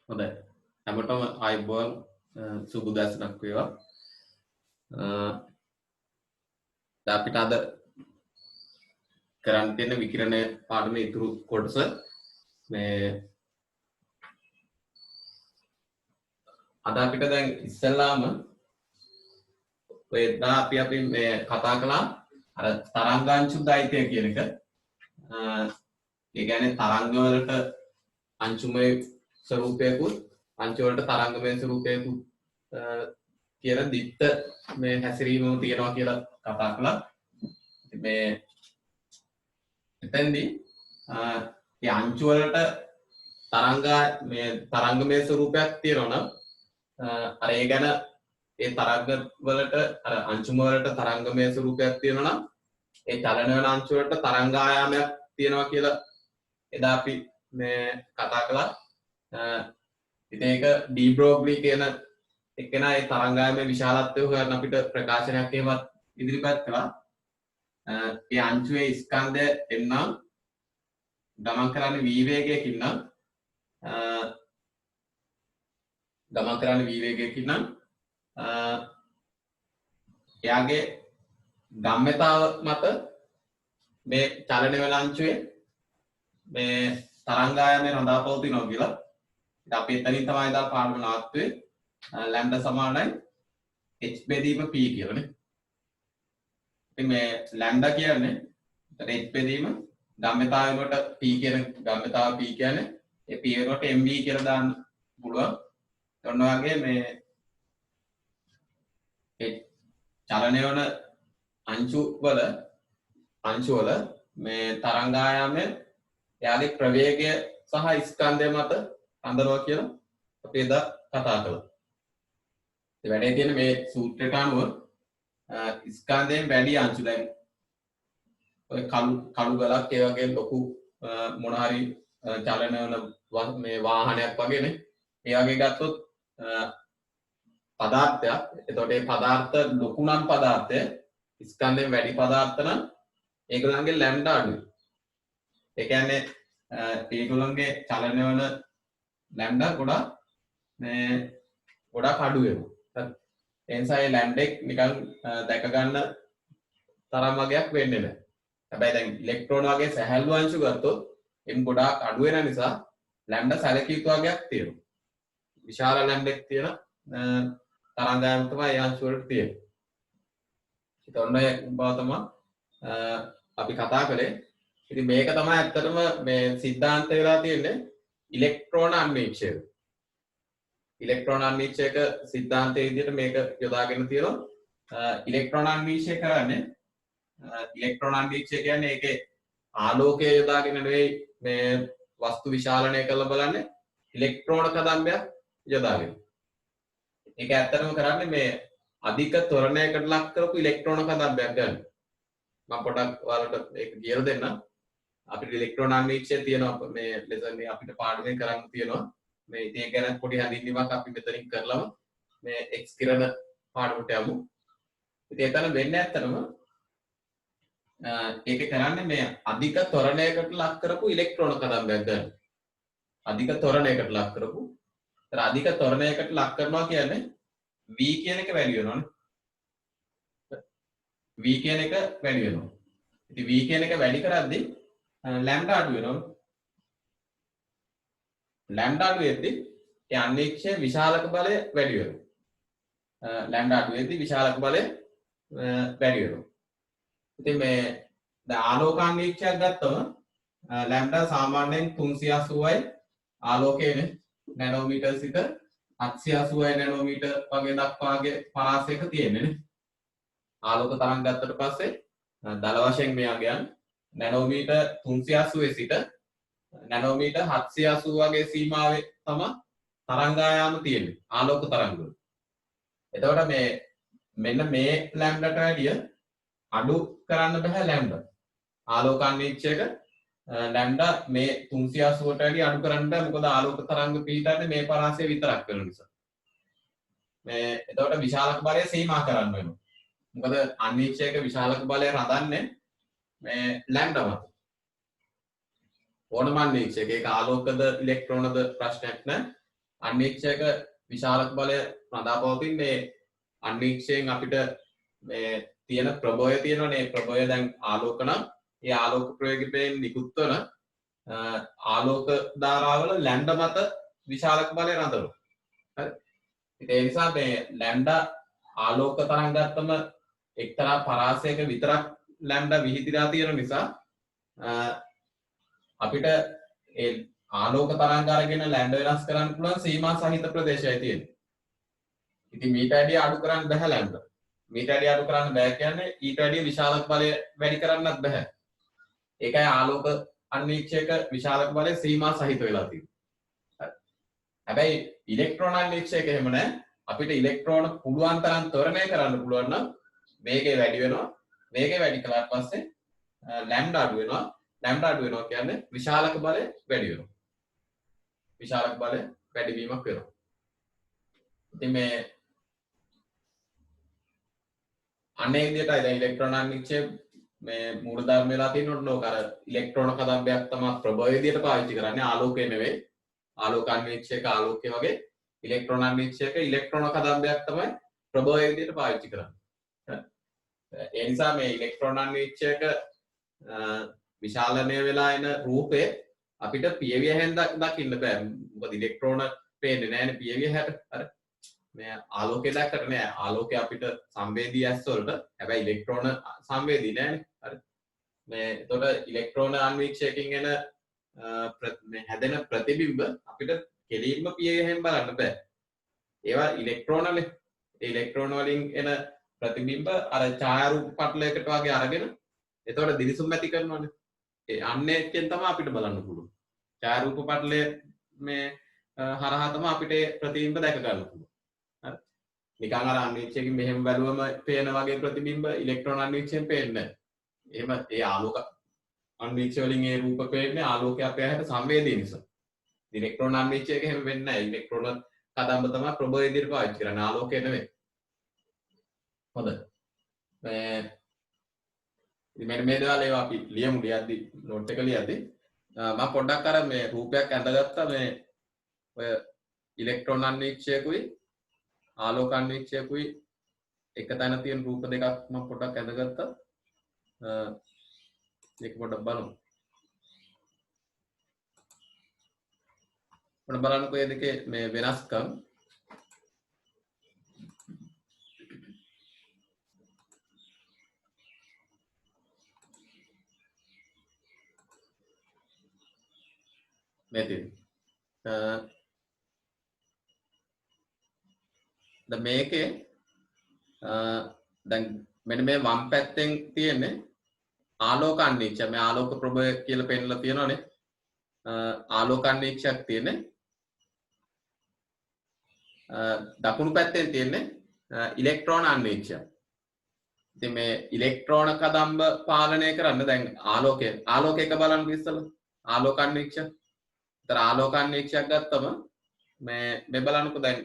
හොඳයි. හැමෝටම ආයුබෝවන් සුබ උදෑසනක් වේවා. දැන් අපිට අද කරන්න තියෙන විකිරණය පාඩමේ ඉතුරු කොටස මේ අද අපිට දැන් ඉස්සෙල්ලාම ඔය දා අපි මේ කතා කළා අර තරංගාංශු දෛත්‍ය කියන එක. ඒ කියන්නේ තරංග වලට අංශුමය ස්වරූපයකුත් අංශු වලට තරංගමය ස්වරූපයකුත් කියන දිත්ත මේ හැසිරීමම තියෙනවා කියලා කතා කළා. මේ එතෙන්දී ඒ අංශු වලට තරංගමය ස්වරූපයක් තියෙනවා නම් අර ඒ ගැන ඒ තරංග වලට අර අංශුම වලට තරංගමය ස්වරූපයක් තියෙනවා නම් ඒ චලන වෙන අංශු වලට තරංග ආයාමයක් තියෙනවා කියලා එදා අපි මේ කතා කළා. ඉතින් ඒක ඩී බ්‍රෝග්ලි කියන එක්කෙනා ඒ තරංග ආයාමයේ විශාලත්වය හොයන අපිට ප්‍රකාශනයක් එහෙමත් ඉදිරිපත් කළා. ඒ අංශුවේ ස්කන්ධය එන්නම් ගමන් කරන්නේ v වේගයකින් නම් එයාගේ ගම්‍යතාව මත මේ චලන වෙන අංශුවේ මේ තරංග ආයාමය රඳා පවතිනවා කියලා. ඉතින් අපි එතනින් තමයි දා පාඩම නවත්වුවේ. ලැම්ඩා සමානයි h බෙදීම p කියලානේ. ඉතින් මේ ලැම්ඩා කියන්නේ h බෙදීම ගම්‍යතාව වෙනකොට p කියන ගම්‍යතාව p කියන්නේ ඒ p වෙනකොට mv කියලා දාන්න පුළුවන්. ඔන්න වගේ මේ චලනය වන අංශු වල මේ තරංග ආයාමය එයාගේ ප්‍රවේගය සහ ස්කන්ධය මත අඳනවා කියලා අපි එදා කතා කළා. ඒ වැඩේ තියෙන මේ සූත්‍රයට අනුව ස්කන්ධයෙන් වැඩි අංශු දැන් ඔය කළු ගලක් ඒ වගේ ලොකු මොන හරි චලන වන මේ වාහනයක් වගේනේ. ඒ වගේ ගත්තොත් පදාර්ථයක්. එතකොට මේ පදාර්ථ ලොකු නම් පදාර්ථය ස්කන්ධයෙන් වැඩි පදාර්ථ නම් ඒගොල්ලන්ගේ ලැම්ඩා අඩුයි. ඒ කියන්නේ ඒගොල්ලන්ගේ චලනය වන ලැම්ඩා ගොඩක් අඩු වෙනවා. ඒ නිසා මේ ලැම්ඩෙක් නිකන් දැක ගන්න තරම් වගේක් වෙන්නේ නැහැ. හැබැයි දැන් ඉලෙක්ට්‍රෝන වගේ සැහැල්ලු අංශු ගත්තොත් එම් ගොඩාක් අඩු වෙන නිසා ලැම්ඩා සැලකිය යුතු වගේක් තියෙනවා. විශාල ලැම්ඩෙක් තියෙන තරංගායම තමයි ඒ අංශු වලට තියෙන්නේ. ඒක ඔන්න ඒ බව තමයි අපි කතා කළේ. ඉතින් මේක තමයි ඇත්තටම මේ સિદ્ધාන්ත වෙලා තියෙන්නේ ඉලෙක්ට්‍රෝන අන්වීක්ෂය. ඉලෙක්ට්‍රෝන අන්වීක්ෂයක સિદ્ધාන්තයේ විදිහට මේක යොදාගෙන තියෙනවා. ඉලෙක්ට්‍රෝන අන්වීක්ෂය කරන්නේ ඉලෙක්ට්‍රෝන අන්වීක්ෂය කියන්නේ ඒකේ ආලෝකය යොදාගෙන නෙවෙයි මේ වස්තු විශාලනය කරලා බලන්නේ ඉලෙක්ට්‍රෝන කදම්බයක් යොදාගෙන. ඒක ඇත්තටම කරන්නේ මේ අධික ත්වරණයකට ලක් කරපු ඉලෙක්ට්‍රෝන කදම්බයක් ගන්න. මම පොඩක් ඔයාලට ඒක කියලා දෙන්නම්. අපිට ඉලෙක්ට්‍රෝන අන්වීක්ෂය තියෙනවා මේ ලෙසන් අපිට පාඩමේ කරන්න තියෙනවා. මේ ඉතින් ගැන පොඩි හඳුන්වීමක් අපි මෙතනින් කරලම මේ X කිරණ පාඩමට යමු. ඉතින් එතන වෙන්නේ ඇත්තටම ඒක කරන්නේ මේ අධික ත්වරණයකට ලක් කරපු ඉලෙක්ට්‍රෝන කදම්බයක් ගන්න. අධික ත්වරණයකට ලක් කරපු. ඒතර අධික ත්වරණයකට ලක් කරනවා කියන්නේ v කියන එක වැඩි වෙනවනේ. v කියන එක වැඩි වෙනවා. ඉතින් v කියන එක වැඩි කරද්දී ලැම්ඩා අඩු වෙනවා. ලැම්ඩා අඩු වෙද්දී ඒ අන්වීක්ෂයේ විශාලක බලය වැඩි වෙනවා. ලැම්ඩා අඩු වෙද්දී විශාලක බලය වැඩි වෙනවා. ඉතින් මේ දැන් ආලෝක අන්වීක්ෂයක් ගත්තම ලැම්ඩා සාමාන්‍යයෙන් 380යි ආලෝකයේ නැනෝමීටර් සිට 780යි නැනෝමීටර් වගේ දක්වාගේ පරාසයක තියෙන්නේ නේ. ආලෝක තරංග ගත්තට පස්සේ දල වශයෙන් මෙයාගේ යන නැනෝමීටර් 380 සිට නැනෝමීටර් 780 වගේ සීමාවේ තමයි තරංග ආයාම තියෙන්නේ ආලෝක තරංග වල. එතකොට මේ මෙන්න මේ ලැම්ඩාට වැඩිය අඩු කරන්න බෑ ලැම්ඩා. ආලෝක අන්වීක්ෂයක ලැම්ඩා මේ 380ට වැඩිය අඩු කරන්න බෑ. මොකද ආලෝක තරංග පිටන්නේ මේ පරාසය විතරක් වෙන නිසා. මේ එතකොට විශාලක බලය සීමා කරන්න වෙනවා. මොකද අන්වීක්ෂයක විශාලක බලය රඳන්නේ මේ ලැම්ඩා මත. ඕනම අන්වීක්ෂයක ඒක ආලෝකද ඉලෙක්ට්‍රෝනද ප්‍රශ්නයක් නැහැ. අන්වීක්ෂයක විශාලක බලය රඳා පවතින මේ අන්වීක්ෂයෙන් අපිට මේ තියෙන ප්‍රභවය තියෙනවනේ ප්‍රභවය දැන් ආලෝක නම් ඒ ආලෝක ප්‍රයෝගයෙන් නිකුත් වන ආලෝක ධාරාවල ලැම්ඩා මත විශාලක බලය රඳනවා. හරි. ඒ නිසා මේ ලැම්ඩා ආලෝක තරංගත්තම එක්තරා පරාසයක විතරක් ලැම්ඩා විහිදිලා තියෙන නිසා අපිට ඒ ආලෝක තරංග අරගෙන ලැම්ඩා වෙනස් කරන්න පුළුවන් සීමා සහිත ප්‍රදේශයයි තියෙන්නේ. ඉතින් මීට වැඩිය අඩු කරන්න බෑ ලැම්ඩා. මීට වැඩිය අඩු කරන්න බෑ කියන්නේ ඊට වැඩිය විශාලක බලය වැඩි කරන්නත් බෑ. ඒකයි ආලෝක අන්වීක්ෂයක විශාලක බලය සීමා සහිත වෙලා තියෙන්නේ. හැබැයි ඉලෙක්ට්‍රෝන අන්වීක්ෂයක එහෙම නැහැ. අපිට ඉලෙක්ට්‍රෝන පුළුවන් තරම් ත්වරණය කරන්න පුළුවන් නම් වේගය වැඩි වෙනවා. වේගය වැඩි කළාට පස්සේ ලැම්ඩා අඩු වෙනවා. ලැම්ඩා අඩු වෙනවා කියන්නේ විශාලක බලය වැඩි වෙනවා. විශාලක බලය වැඩි වීමක් වෙනවා. ඉතින් මේ අනේ විදිහටයි දැන් ඉලෙක්ට්‍රෝන අන්වීක්ෂය මේ මූලධර්ම වෙලා තියෙනකොට නෝ අර ඉලෙක්ට්‍රෝන කදම්බයක් තමයි ප්‍රභවය විදිහට පාවිච්චි කරන්නේ ආලෝකය නෙවෙයි. ආලෝක අන්වීක්ෂයක ආලෝකය වගේ ඉලෙක්ට්‍රෝන අන්වීක්ෂයක ඉලෙක්ට්‍රෝන කදම්බයක් තමයි ප්‍රභවය විදිහට පාවිච්චි කරන්නේ. ඒ නිසා මේ ඉලෙක්ට්‍රෝන අන්වීක්ෂයක විශාලනය වෙලා එන රූපය අපිට පියවිය හැෙන් දකින්න බෑ. මොකද ඉලෙක්ට්‍රෝන පේන්නේ නැහැනේ පියවිය හැට. අර මේ ආලෝකය දැක්කට නෑ. ආලෝකය අපිට සංවේදී ඇස් වලට. හැබැයි ඉලෙක්ට්‍රෝන සංවේදී නෑනේ. හරි. මේ එතකොට ඉලෙක්ට්‍රෝන අන්වීක්ෂයකින් එන මේ හැදෙන ප්‍රතිබිම්බ අපිට කෙලින්ම පියවිය හැෙන් බලන්න බෑ. ඒවා ඉලෙක්ට්‍රෝනනේ. ඒ ඉලෙක්ට්‍රෝන වලින් එන ප්‍රතිබිම්බ අර ඡායාරූප පටලයකට වගේ අරගෙන එතකොට දිලිසුම් ඇති කරනවානේ. ඒ අන්නේකෙන් තමයි අපිට බලන්න පුළුවන්. ඡායාරූප පටලය මේ හරහා තමයි අපිට ප්‍රතිබිම්බ දැක ගන්න පුළුවන්. හරි. නිකන් අර අන්වීක්ෂයකින් මෙහෙම බැලුවම පේන වගේ ප්‍රතිබිම්බ ඉලෙක්ට්‍රෝන අන්වීක්ෂයෙන් පේන්නේ නැහැ. එහෙම ඒ ආලෝක අන්වීක්ෂ වලින් ඒ රූප පේන්නේ ආලෝකය අපේ ඇහැට සංවේදී නිසා. ඉලෙක්ට්‍රෝන අන්වීක්ෂයක එහෙම වෙන්නේ නැහැ. ඉලෙක්ට්‍රෝන කදම්බ තමයි ප්‍රභව විදිහට පාවිච්චි කරන්නේ. ආලෝකය නෙවෙයි. හොඳයි. මෙන්න මේ දේවල් ඒවා අපි ලියමු ලියද්දි නෝට් එක ලියද්දි මම පොඩ්ඩක් අර මේ රූපයක් ඇඳගත්තා මේ ඔය ඉලෙක්ට්‍රෝන අන්වීක්ෂයකුයි ආලෝක අන්වීක්ෂයකුයි එක තැන තියෙන රූප දෙකක් මම පොඩ්ඩක් ඇඳගත්තා. ඒක පොඩ්ඩක් බලමු. මොන බලන්නකෝ මේ දෙකේ මේ වෙනස්කම්. මෙතන දැන් මේකේ දැන් මෙන්න මේ වම් පැත්තෙන් තියෙන්නේ ආලෝක අන්වීක්ෂය. මේ ආලෝක ප්‍රභය කියලා පෙන්නලා තියෙනවානේ. ආලෝක අන්වීක්ෂයක් තියෙන්නේ. දකුණු පැත්තෙන් තියෙන්නේ ඉලෙක්ට්‍රෝන අන්වීක්ෂය. ඉතින් මේ ඉලෙක්ට්‍රෝන කදම්බ පාලනය කරන්න දැන් ආලෝකයක බලන්න ඉස්සෙල්ලා ආලෝක අන්වීක්ෂය. ඒතර ආලෝක අන්වීක්ෂයක් ගත්තම මේ බලන්නකෝ දැන්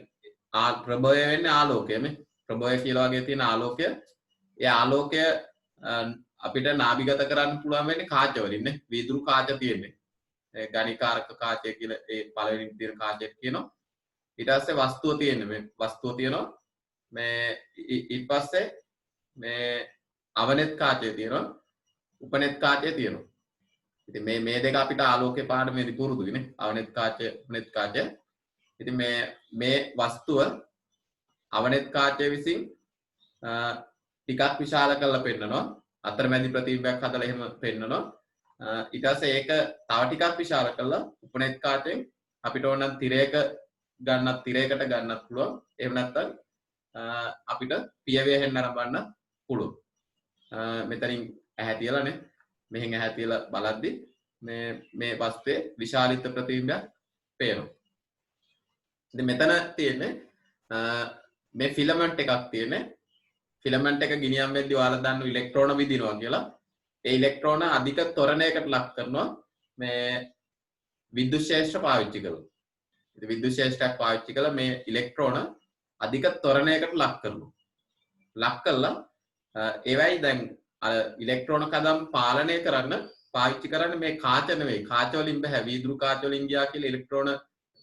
ප්‍රභවය වෙන්නේ ආලෝකයනේ. ප්‍රභවය කියලා වගේ තියෙන ආලෝකය. ඒ ආලෝකය අපිට නාභිගත කරන්න පුළුවන් වෙන්නේ කාච වලින් නේ. වීදුරු කාච තියෙන්නේ. ඒ ගණිකාරක කාචය කියලා ඒ පළවෙනි තියෙන කාචයට කියනවා. ඊට පස්සේ වස්තුව තියෙන්නේ. මේ වස්තුව තියෙනවා. මේ ඊට පස්සේ මේ අවනෙත් කාචය තියෙනවා. උපනෙත් කාචය තියෙනවා. ඉතින් මේ දෙක අපිට ආලෝකේ පාඩමේදී පුරුදුයිනේ. අවනෙත් කාචය, උපනෙත් කාචය. ඉතින් මේ වස්තුව අවනෙත් කාචය විසින් ටිකක් විශාල කරලා පෙන්නනවා. අතරමැදි ප්‍රතිබිම්බයක් හදලා එහෙම පෙන්නනවා. ඊට පස්සේ ඒක තව ටිකක් විශාල කරලා උපනෙත් කාචයෙන් අපිට ඕන නම් තිරයකට ගන්නත් පුළුවන්. එහෙම නැත්නම් අපිට පියවිය හෙන්න නරඹන්න පුළුවන්. මෙතනින් ඇහැ තියලානේ. මෙහෙන් ඇහැ තියලා බලද්දි මේ වස්තුවේ විශාලිත ප්‍රතිබිම්බයක් පේනවා. ඉතින් මෙතන තියෙන්නේ මේ ෆිලමන්ට් එකක් තියෙන්නේ. ෆිලමන්ට් එක ගිනියම් වෙද්දී ඔයාලා දන්න ඉලෙක්ට්‍රෝන විදිනවා කියලා. ඒ ඉලෙක්ට්‍රෝන අධික ත්වරණයකට ලක් කරනවා මේ විද්‍යුත් ශේෂ්ත්‍ර පාවිච්චි කරලා. ඉතින් විද්‍යුත් ශේෂ්ත්‍රයක් පාවිච්චි කළා මේ ඉලෙක්ට්‍රෝන අධික ත්වරණයකට ලක් කරනවා. ලක් කළා ඒවයි දැන් අර ඉලෙක්ට්‍රෝන කදම් පාලනය කරන්න පාවිච්චි කරන්නේ මේ කාච නෙවෙයි. කාච වලින් බෑ. වීදුරු කාච වලින් ගියා කියලා ඉලෙක්ට්‍රෝන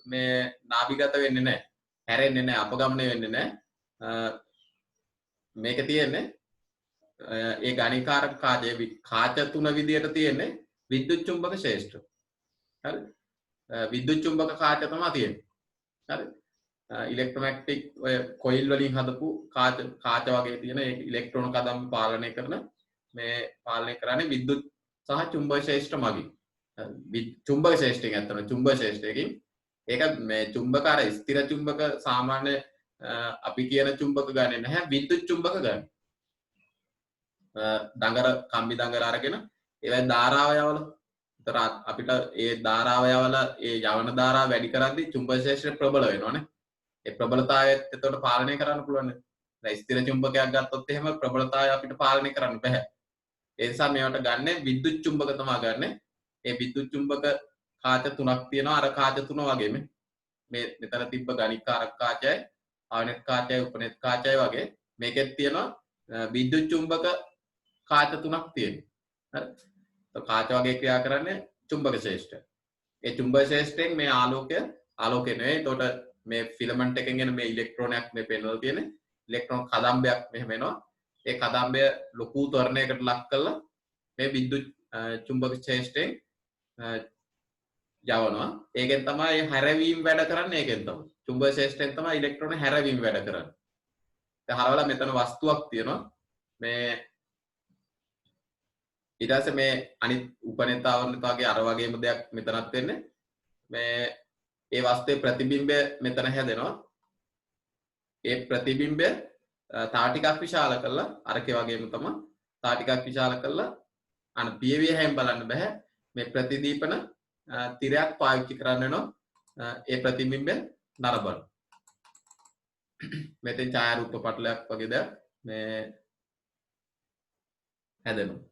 මේ නාභිගත වෙන්නේ නැහැ. හැරෙන්නේ නැහැ, අපගමනය වෙන්නේ නැහැ. මේක තියෙන්නේ ඒ ගණිකාරක කාච තුන විදියට තියෙන්නේ විද්‍යුත් චුම්බක ශේෂ්ත්‍ර. හරි. විද්‍යුත් චුම්බක කාච තමයි තියෙන්නේ. හරි. ඉලෙක්ට්‍රොමැග්නටික් ඔය කොයිල් වලින් හදපු කාච වගේ තියෙන ඒ ඉලෙක්ට්‍රෝන කදම්බ පාලනය කරන මේ පාලනය කරන්නේ විද්‍යුත් සහ චුම්බක ශේෂ්ත්‍ර මගින්. චුම්බක ශේෂ්ත්‍රයෙන් ඇත්තම චුම්බක ශේෂ්ත්‍රයෙන් ඒක මේ චුම්බක අර ස්ථිර චුම්බක සාමාන්‍ය අපි කියන චුම්බක ගන්නේ නැහැ විද්‍යුත් චුම්බක ගන්න. දඟර කම්බි දඟර අරගෙන ඒවයි ධාරාව යවලා ඒතර අපිට ඒ ධාරාව යවලා ඒ යවන ධාරාව වැඩි කරද්දී චුම්බක ශේෂ්ත්‍රය ප්‍රබල වෙනවනේ. ඒ ප්‍රබලතාවයත් එතකොට පාලනය කරන්න පුළුවන්. දැන් ස්ථිර චුම්බකයක් ගත්තොත් එහෙම ප්‍රබලතාවය අපිට පාලනය කරන්න බෑ. ඒ නිසා මේවට ගන්න විද්‍යුත් චුම්බක තමයි ගන්න. ඒ විද්‍යුත් චුම්බක කාච තුනක් තියෙනවා අර කාච තුන වගේම මේ මෙතන තිබ්බ ගණිකාරක කාචයයි ආයනික කාචයයි උපනෙත් කාචයයි වගේ මේකෙත් තියෙනවා විද්‍යුත් චුම්බක කාච තුනක් තියෙනවා. හරි. તો කාච වගේ ක්‍රියා කරන්නේ චුම්බක ශේෂ්ත්‍රය. ඒ චුම්බක ශේෂ්ත්‍රයෙන් මේ ආලෝකය නෙවෙයි. එතකොට මේ ෆිලමන්ට් එකෙන් එන මේ ඉලෙක්ට්‍රෝනයක් මේ පෙන්වලා තියෙන්නේ. ඉලෙක්ට්‍රෝන කදම්බයක් මෙහෙම එනවා. ඒ කදම්බය ලොකු ත්වරණයකට ලක් කරලා මේ විද්‍යුත් චුම්බක ශේෂ්ත්‍රයෙන් යවනවා. ඒකෙන් තමයි හැරවීම වැඩ කරන්නේ. ඒකෙන් තමයි චුම්බක ශේෂ්ත්‍රයෙන් තමයි ඉලෙක්ට්‍රෝන හැරවීම වැඩ කරන්නේ. දැන් හරවලා මෙතන වස්තුවක් තියෙනවා. මේ ඊට පස්සේ මේ අනිත් උපනේතාවරණත වගේ අර වගේම දෙයක් මෙතනත් වෙන්නේ. මේ ඒ වස්තුවේ ප්‍රතිබිම්බය මෙතන හැදෙනවා. ඒ ප්‍රතිබිම්බය තා ටිකක් විශාල කරලා අරකේ වගේම තමයි තා ටිකක් විශාල කරලා අන පියවිය හැම බලන්න බෑ. මේ ප්‍රතිදීපන තිරයක් පාවිච්චි කරන්න වෙනවා. ඒ ප්‍රතිබිම්බය නරඹන. මෙතෙන් ඡායාරූප පටලයක් වගේ දෙයක් මේ හැදෙනවා.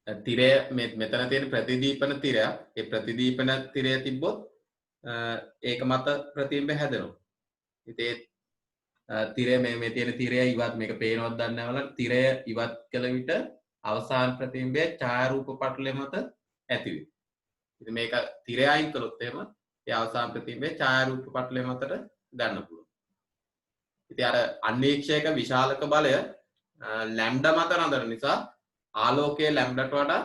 තිරය මෙතන තියෙන ප්‍රතිදීපන තිරයක්. ඒ ප්‍රතිදීපන තිරය තිබ්බොත් ඒක මත ප්‍රතිබිම්බ හැදෙනවා. ඉතින් තිරය මේ තියෙන තිරය ඉවත් මේක පේනවද දන්නේ නැහැ වල තිරය ඉවත් කළ විට අවසාන ප්‍රතිබිම්බය ඡායාරූප පටලය මත ඇති වෙනවා. ඉතින් මේක තිරය අයින් කළොත් එහෙම ඒ අවසාන ප්‍රතිබිම්බය ඡායාරූප පටලය මතට ගන්න පුළුවන්. ඉතින් අර අන්වීක්ෂයක විශාලක බලය ලැම්ඩා මත රඳන නිසා ආලෝකයේ ලැම්ඩාට වඩා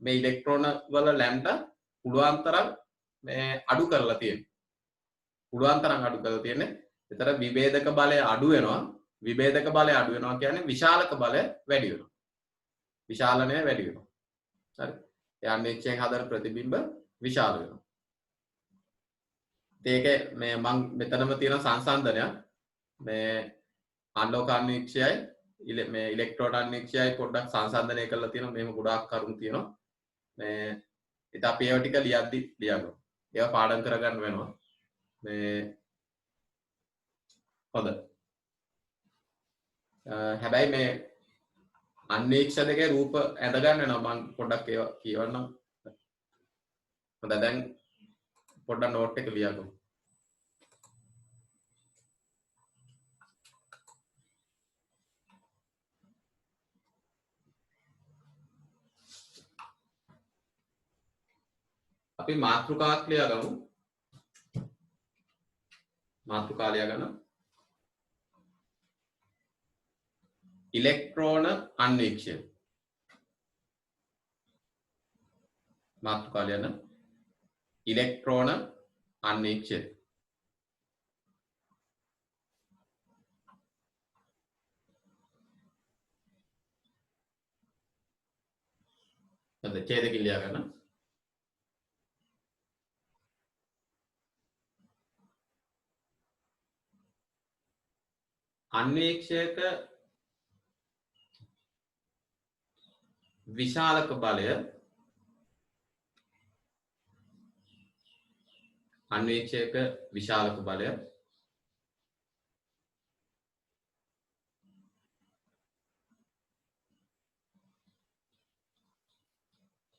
මේ ඉලෙක්ට්‍රෝන වල ලැම්ඩා පුළුවන් තරම් මේ අඩු කරලා තියෙනවා. පුළුවන් තරම් අඩු කරලා තියෙන්නේ. ඒතර විභේදක බලය අඩු වෙනවා. විභේදක බලය අඩු වෙනවා කියන්නේ විශාලක බලය වැඩි වෙනවා. විශාලනය වැඩි වෙනවා. හරි. ඒ අන්වීක්ෂයෙන් හදන ප්‍රතිබිම්බ විශාල වෙනවා. ඒක මේ මම මෙතනම තියෙන සංසන්දනයක් මේ ආලෝක අන්වීක්ෂයයි මේ ඉලෙක්ට්‍රෝන අන්වීක්ෂයයි පොඩ්ඩක් සංසන්දනය කරලා තියෙනවා. මේව ගොඩාක් කරුණු තියෙනවා. මේ ඉතින් අපි ඒව ටික ලියද්දි ලියනවා. ඒවා පාඩම් කරගන්න වෙනවා. මේ හොඳ. හැබැයි මේ අන්වීක්ෂ දෙකේ රූප ඇඳ ගන්න වෙනවා. මම පොඩ්ඩක් ඒවා කියවන්නම්. හොඳ දැන් පොඩ්ඩක් නෝට් එක ලියගමු. අපි මාතෘකාවක් ලියගමු. මාතෘකාව ලියගන්න. ඉලෙක්ට්‍රෝන අන්වීක්ෂය. මාතෘකාව ලියන්න. ඉලෙක්ට්‍රෝන අන්වීක්ෂය. හොඳ ඡේදකින් ලියගන්න. අන්වීක්ෂයක විශාලක බලය අන්වීක්ෂයක විශාලක බලය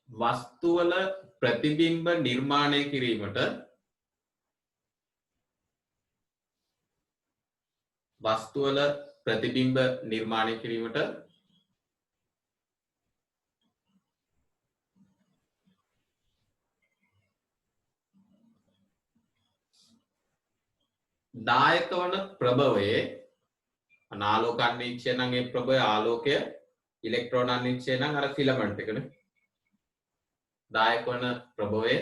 වස්තුවල ප්‍රතිබිම්බ නිර්මාණය කිරීමට වස්තුවල ප්‍රතිබිම්බ නිර්මාණය කිරීමට දායක වන ප්‍රභවයේ ආලෝක අනිශ්චය නම් ඒ ප්‍රභවය ආලෝකය ඉලෙක්ට්‍රෝන අනිශ්චය නම් අර ෆිලමන්ට් එකනේ දායක වන ප්‍රභවයේ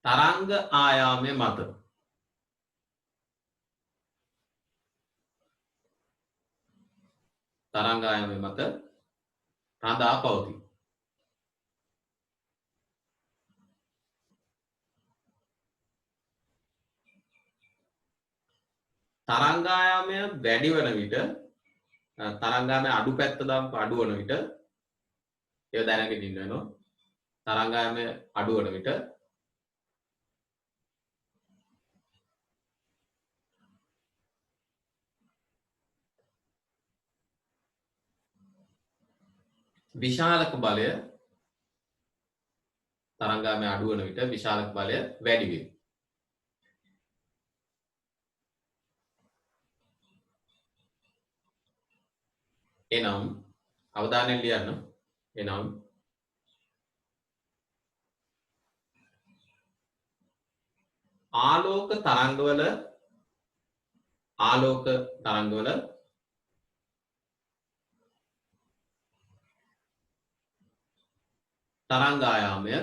තරංග ආයාමයේ මත තරංග ආයාමයේ මත රඳා පවතී. තරංගායාමය වැඩි වන විට තරංගායාමය අඩු පැත්ත දක්වා අඩු වන විට ඒව දැනගෙන ඉන්න වෙනවා. තරංගායාමය අඩු වන විට විශාලක බලය තරංගායාමය අඩු වන විට විශාලක බලය වැඩි වේ. එනම් අවධානයෙන් ලියන්න. එනම් ආලෝක තරංගවල තරංගායාමය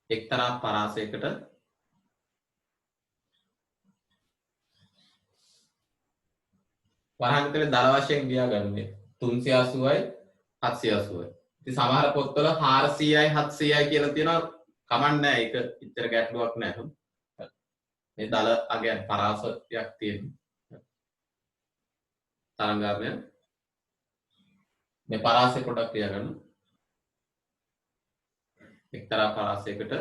එක්තරා පරාසයකට වරහන් දල වශයෙන් ලියා ගන්න 380යි 780යි. ඉතින් සමහර පොත්වල 400යි 700යි කියලා තියෙනවා. කමක් නැහැ. ඒක ඉතර ගැටලුවක් නැහැ. මේ දල අගයන් පරාසයක් තියෙනවා. තරංගාමය මේ පරාසය පොඩක් ලියා ගන්න. එක්තරා පරාසයකට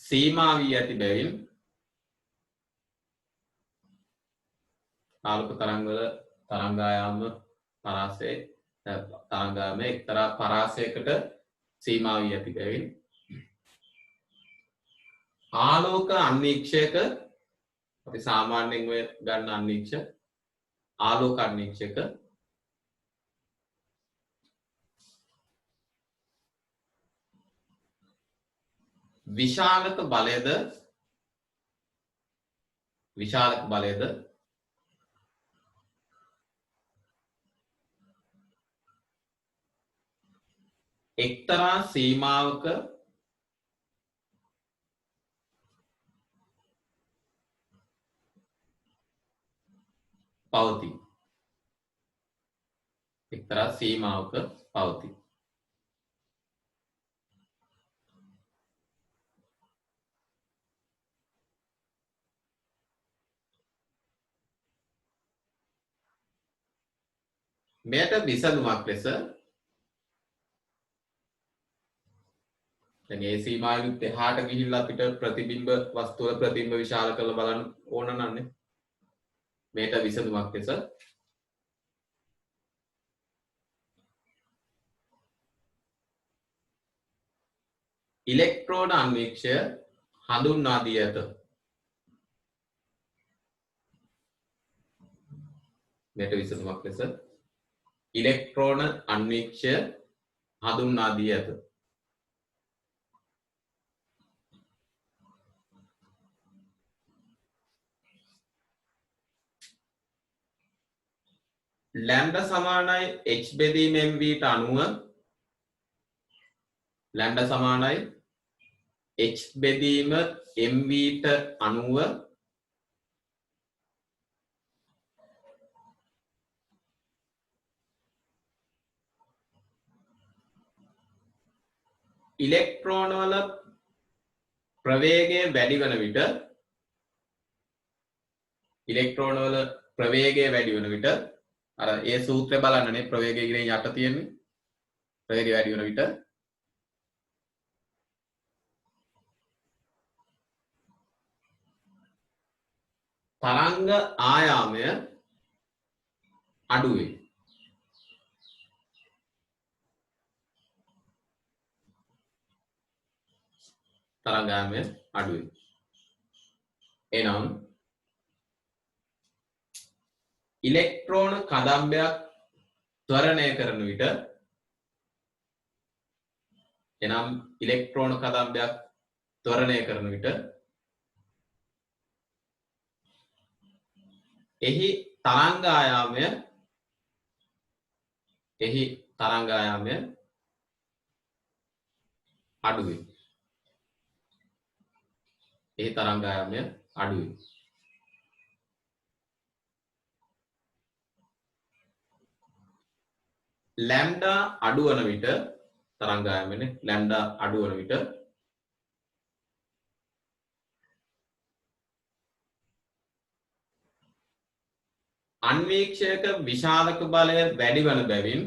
සීමා වී ඇති බැවින් ආලෝක තරංගවල තරංගායාම පරාසයේ තරංගායාමයේ එක්තරා පරාසයකට සීමා වී ඇති බැවින් ආලෝක අන්වීක්ෂයක අපි සාමාන්‍යයෙන් ඔය ගන්න අන්වීක්ෂ ආලෝක අන්වීක්ෂයක විශාලක බලයද එක්තරා සීමාවක පවතී. මෙයට විසඳුමක් ලෙස දැන් ඒ සීමාවෙත් එහාට ගිහිල්ලා අපිට ප්‍රතිබිම්බ වස්තුව ප්‍රතිබිම්බ විශාල කරලා බලන්න ඕන නන්නේ. මේට විසඳුමක් ලෙස ඉලෙක්ට්‍රෝන අන්වීක්ෂය හඳුන්වා දී ඇත. මේට විසඳුමක් ලෙස ඉලෙක්ට්‍රෝන අන්වීක්ෂය හඳුන්වා දී ඇත. ලැම්ඩා සමානයි h බෙදීම mv ට අනුව ලැම්ඩා සමානයි h බෙදීම mv ට අනුව ඉලෙක්ට්‍රෝන වල ප්‍රවේගය වැඩි වන විට අර ඒ සූත්‍රය බලන්නනේ ප්‍රවේගය කියන යට තියෙන්නේ ප්‍රවේගය වැඩි වෙන විට තරංග ආයාමය අඩු වේ. තරංග ආයාමය අඩු වේ. එනම් ඉලෙක්ට්‍රෝන කදම්බයක් ත්වරණය කරන විට එනම් ඉලෙක්ට්‍රෝන කදම්බයක් ත්වරණය කරන විට එහි තරංග ආයාමය අඩු වේ. එහි තරංග ආයාමය අඩු වේ. ලැම්ඩා අඩු වන විට තරංග ආයාමනේ ලැම්ඩා අඩු වන විට අන්වීක්ෂයක විශාලක බලය වැඩි වන බැවින්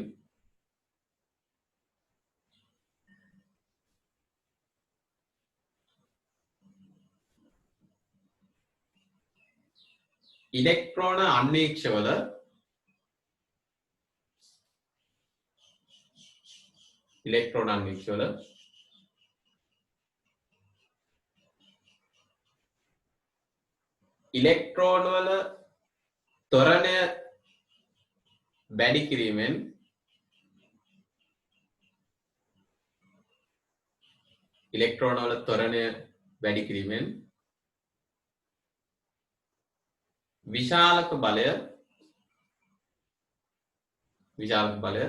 ඉලෙක්ට්‍රෝන අන්වීක්ෂවල ඉලෙක්ට්‍රෝන වල ත්වරණය වැඩි කිරීමෙන් විශාලක බලය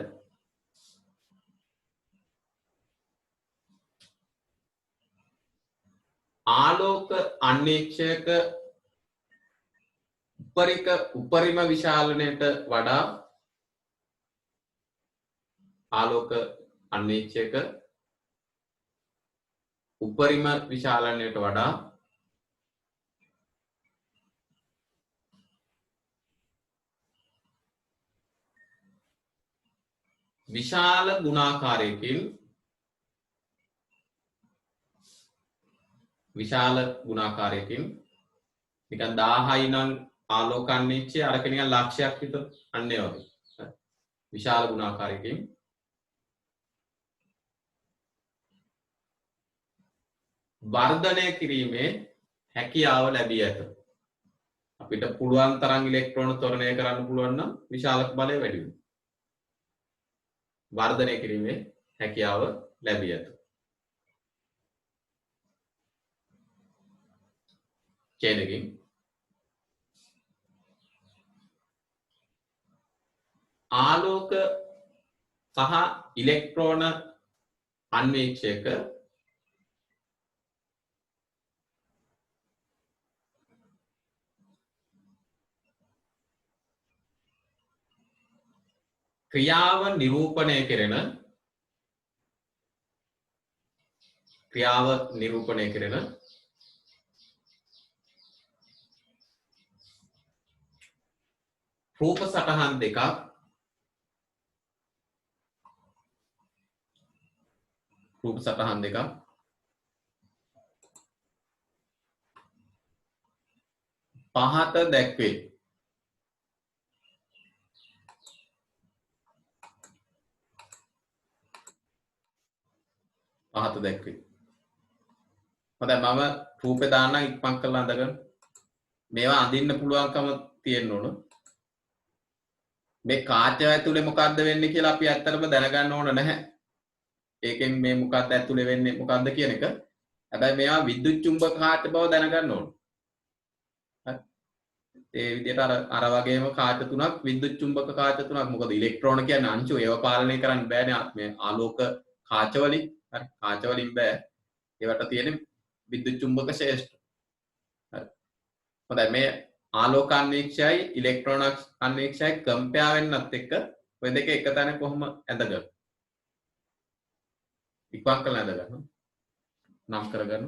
ආලෝක අන්වීක්ෂයක උපරිම විශාලනයට වඩා විශාල ගුණාකාරයකින් නිකන් 1000යි නම් ආලෝක අන්වීක්ෂය අරක නිකන් ලක්ෂයක් විතර අන්න ඒ වගේ විශාල ගුණාකාරයකින් වර්ධනය කිරීමේ හැකියාව ලැබී ඇත. අපිට පුළුවන් තරම් ඉලෙක්ට්‍රෝන ත්වරණය කරන්න පුළුවන් නම් විශාලක බලය වැඩි වෙනවා. වර්ධනය කිරීමේ හැකියාව ලැබී ඇත. චේනකින් ආලෝක සහ ඉලෙක්ට්‍රෝන අන්වීක්ෂයක ක්‍රියාව නිරූපණය කෙරෙන රූප සටහන් දෙකක් පහත දැක්වේ. හොඳයි මම රූපේ දාන්න ඉක්මන් කරලා අඳගන්න. මේවා අඳින්න පුළුවන්කම තියෙන්න ඕන. මේ කාචය ඇතුලේ මොකද්ද වෙන්නේ කියලා අපි ඇත්තටම දැනගන්න ඕන නැහැ. ඒකෙන් මේ මොකක්ද ඇතුලේ වෙන්නේ මොකද්ද කියන එක. හැබැයි මේවා විද්‍යුත් චුම්බක කාච බව දැනගන්න ඕන. හරි. ඒ විදිහට අර වගේම කාච තුනක් විද්‍යුත් චුම්බක කාච තුනක්. මොකද ඉලෙක්ට්‍රෝන කියන්නේ අංශු ඒව පාලනය කරන්න බෑනේ මේ ආලෝක කාච වලින්. හරි. කාච වලින් බෑ. ඒවට තියෙන විද්‍යුත් චුම්බක ශේෂ්ඨ. හරි. හොඳයි මේ ආලෝක අන්වීක්ෂයයි ඉලෙක්ට්‍රෝන අන්වීක්ෂයයි කම්පෙයාර් වෙන්නත් එක්ක ඔය දෙක එක තැන කොහොම ඇඳගන්න. ඉක්මන් කරලා ඇඳගන්න. නම් කරගන්න.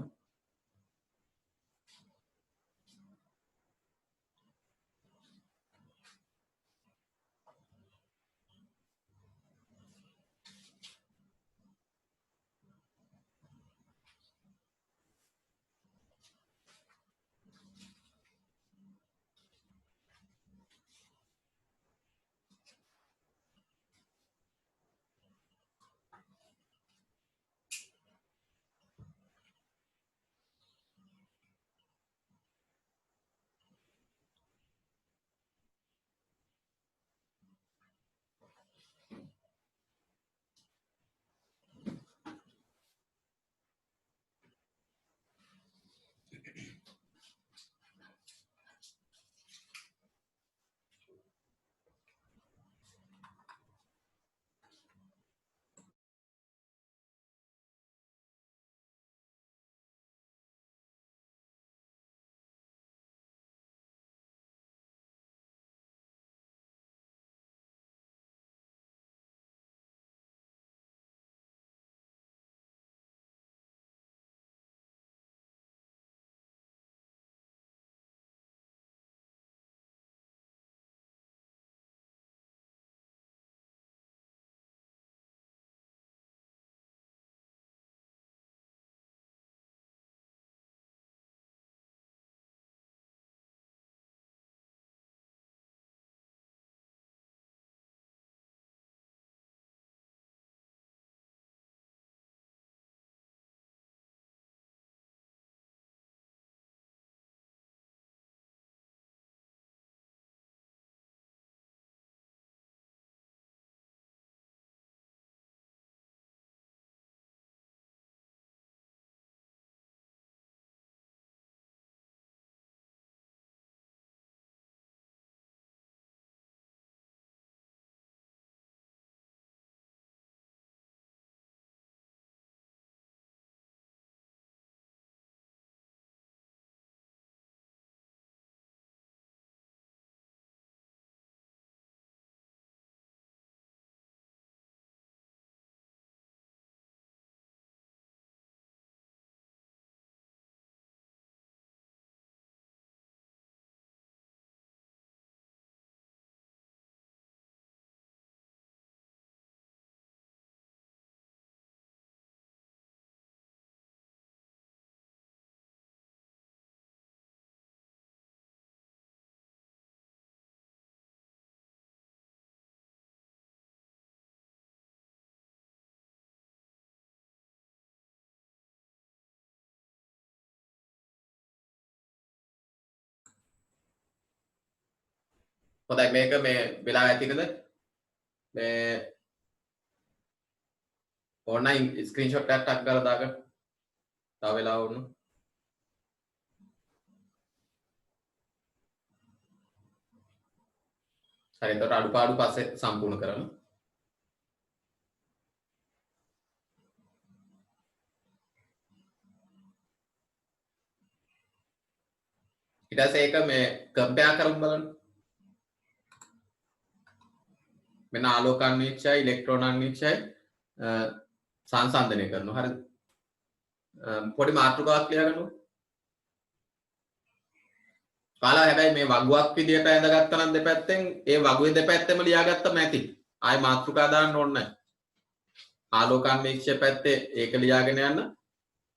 හොඳයි මේක මේ වෙලා ඇතිකද මේ ඕනයි ස්ක්‍රීන්ෂොට් එකක් ටක් කරලා දාගන්න. තව වෙලා වුණා. හරි එතකොට අඩුපාඩු පස්සේ සම්පූර්ණ කරමු. ඊට පස්සේ ඒක මේ කම්පෙයාර් කරමු බලන්න. මෙන්න ආලෝක අන්වීක්ෂයයි ඉලෙක්ට්‍රෝන අන්වීක්ෂයයි සංසන්දනය කරනවා. හරිද? පොඩි මාතෘකාවක් ලියාගන්නකො. කාලා හැබැයි මේ වගුවක් විදියට ඇඳගත්තා නම් දෙපැත්තෙන් ඒ වගුවේ දෙපැත්තෙම ලියාගත්තම ඇති. ආයි මාතෘකා දාන්න ඕනේ නැහැ. ආලෝක අන්වීක්ෂය පැත්තේ ඒක ලියාගෙන යන්න.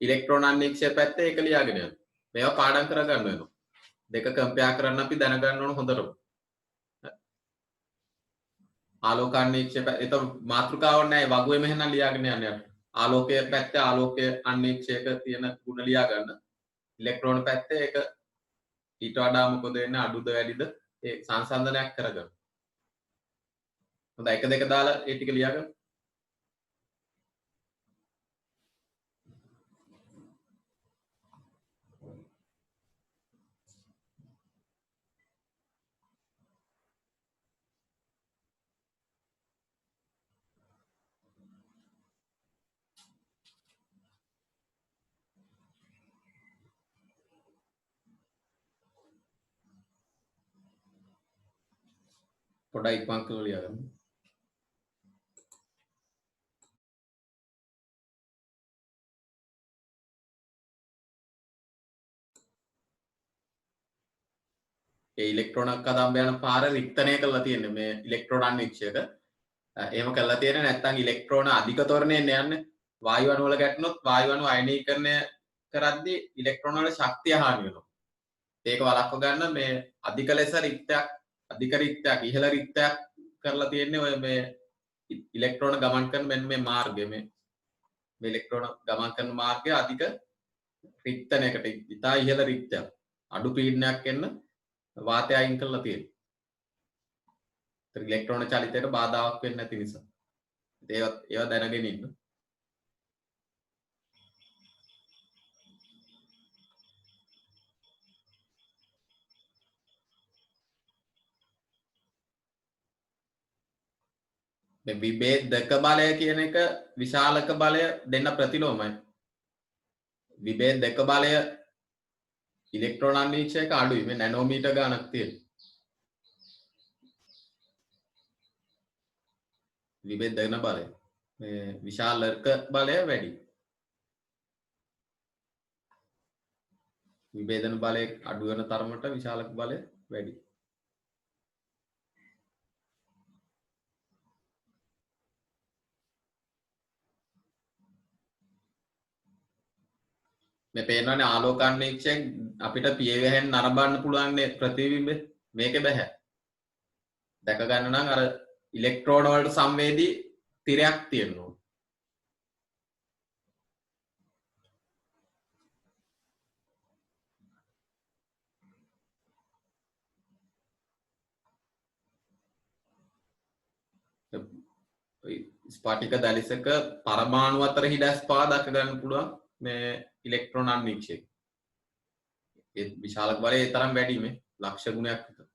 ඉලෙක්ට්‍රෝන අන්වීක්ෂය පැත්තේ ඒක ලියාගෙන යන්න. මේවා පාඩම් කරගන්න වෙනවා. දෙක කම්පෙයාර් කරන්න අපි දැනගන්න ඕන හොඳටම. ආලෝක අන්වීක්ෂය එතකොට මාතෘකාවක් නැහැ වගුවේම එහෙනම් ලියාගෙන යන්න. ආලෝකයේ පැත්තේ ආලෝකයේ අන්වීක්ෂයක තියෙන ගුණ ලියා ගන්න. ඉලෙක්ට්‍රෝන පැත්තේ ඒක ඊට වඩා මොකද වෙන්නේ අඩුද වැඩිද ඒ සංසන්දනයක් කරගන්න. හොඳයි 1 2 දාලා ඒ ටික ලියාගන්න. පොඩ්ඩක් ඉක්මන් කරලා ලියාගන්න. ඒ ඉලෙක්ට්‍රෝන කදම්බ යන පාර රික්තණය කරලා තියෙන්නේ මේ ඉලෙක්ට්‍රෝන අන්වීක්ෂයක. එහෙම කරලා තියෙන්නේ නැත්නම් ඉලෙක්ට්‍රෝන අධික ත්වරණයෙන් යන්නේ. වායු අණු වල ගැටුනොත් වායු අණු අයනීකරණය කරද්දී ඉලෙක්ට්‍රෝන වල ශක්තිය හානි වෙනවා. ඒක වළක්ව ගන්න මේ අධික ලෙස රික්තයක් අධික රික්තයක් ඉහළ රික්තයක් කරලා තියෙන්නේ ඔය මේ ඉලෙක්ට්‍රෝන ගමන් කරන මෙන්න මේ මාර්ගය මේ ඉලෙක්ට්‍රෝන ගමන් කරන මාර්ගය අධික රික්තණයකට ඉතා ඉහළ රික්තයක් අඩු පීඩනයක් එන්න වාතය අයින් කරලා තියෙනවා. ඒතර ඉලෙක්ට්‍රෝන චලිතයට බාධාවක් වෙන්නේ නැති නිසා. ඒවා දැනගෙන ඉන්න. මේ විභේදක බලය කියන එක විශාලක බලය දෙන්න ප්‍රතිලෝමයි. විභේදක බලය ඉලෙක්ට්‍රෝන අන්වීක්ෂයක අඩුයි. මේ නැනෝමීටර් ගණනක් තියෙනවා. විභේදන බලය මේ විශාලක බලය වැඩි. විභේදන බලය අඩු වෙන තරමට විශාලක බලය වැඩි. මේ පේනවනේ ආලෝක අන්වීක්ෂයෙන් අපිට පියවැහෙන් නරඹන්න පුළුවන් ප්‍රතිබිම්බේ මේකේ බෑ. දැක ගන්න නම් අර ඉලෙක්ට්‍රෝන වලට සංවේදී තිරයක් තියෙනවා. ස්පාටික දැලිසක පරමාණු අතර හිඩැස් පා දක ගන්න පුළුවන් මේ ඉලෙක්ට්‍රෝන අන්වීක්ෂයෙන්. ඒ විශාලක බලය ඒ තරම් වැඩි මේ ලක්ෂ ගුණයක් විතර.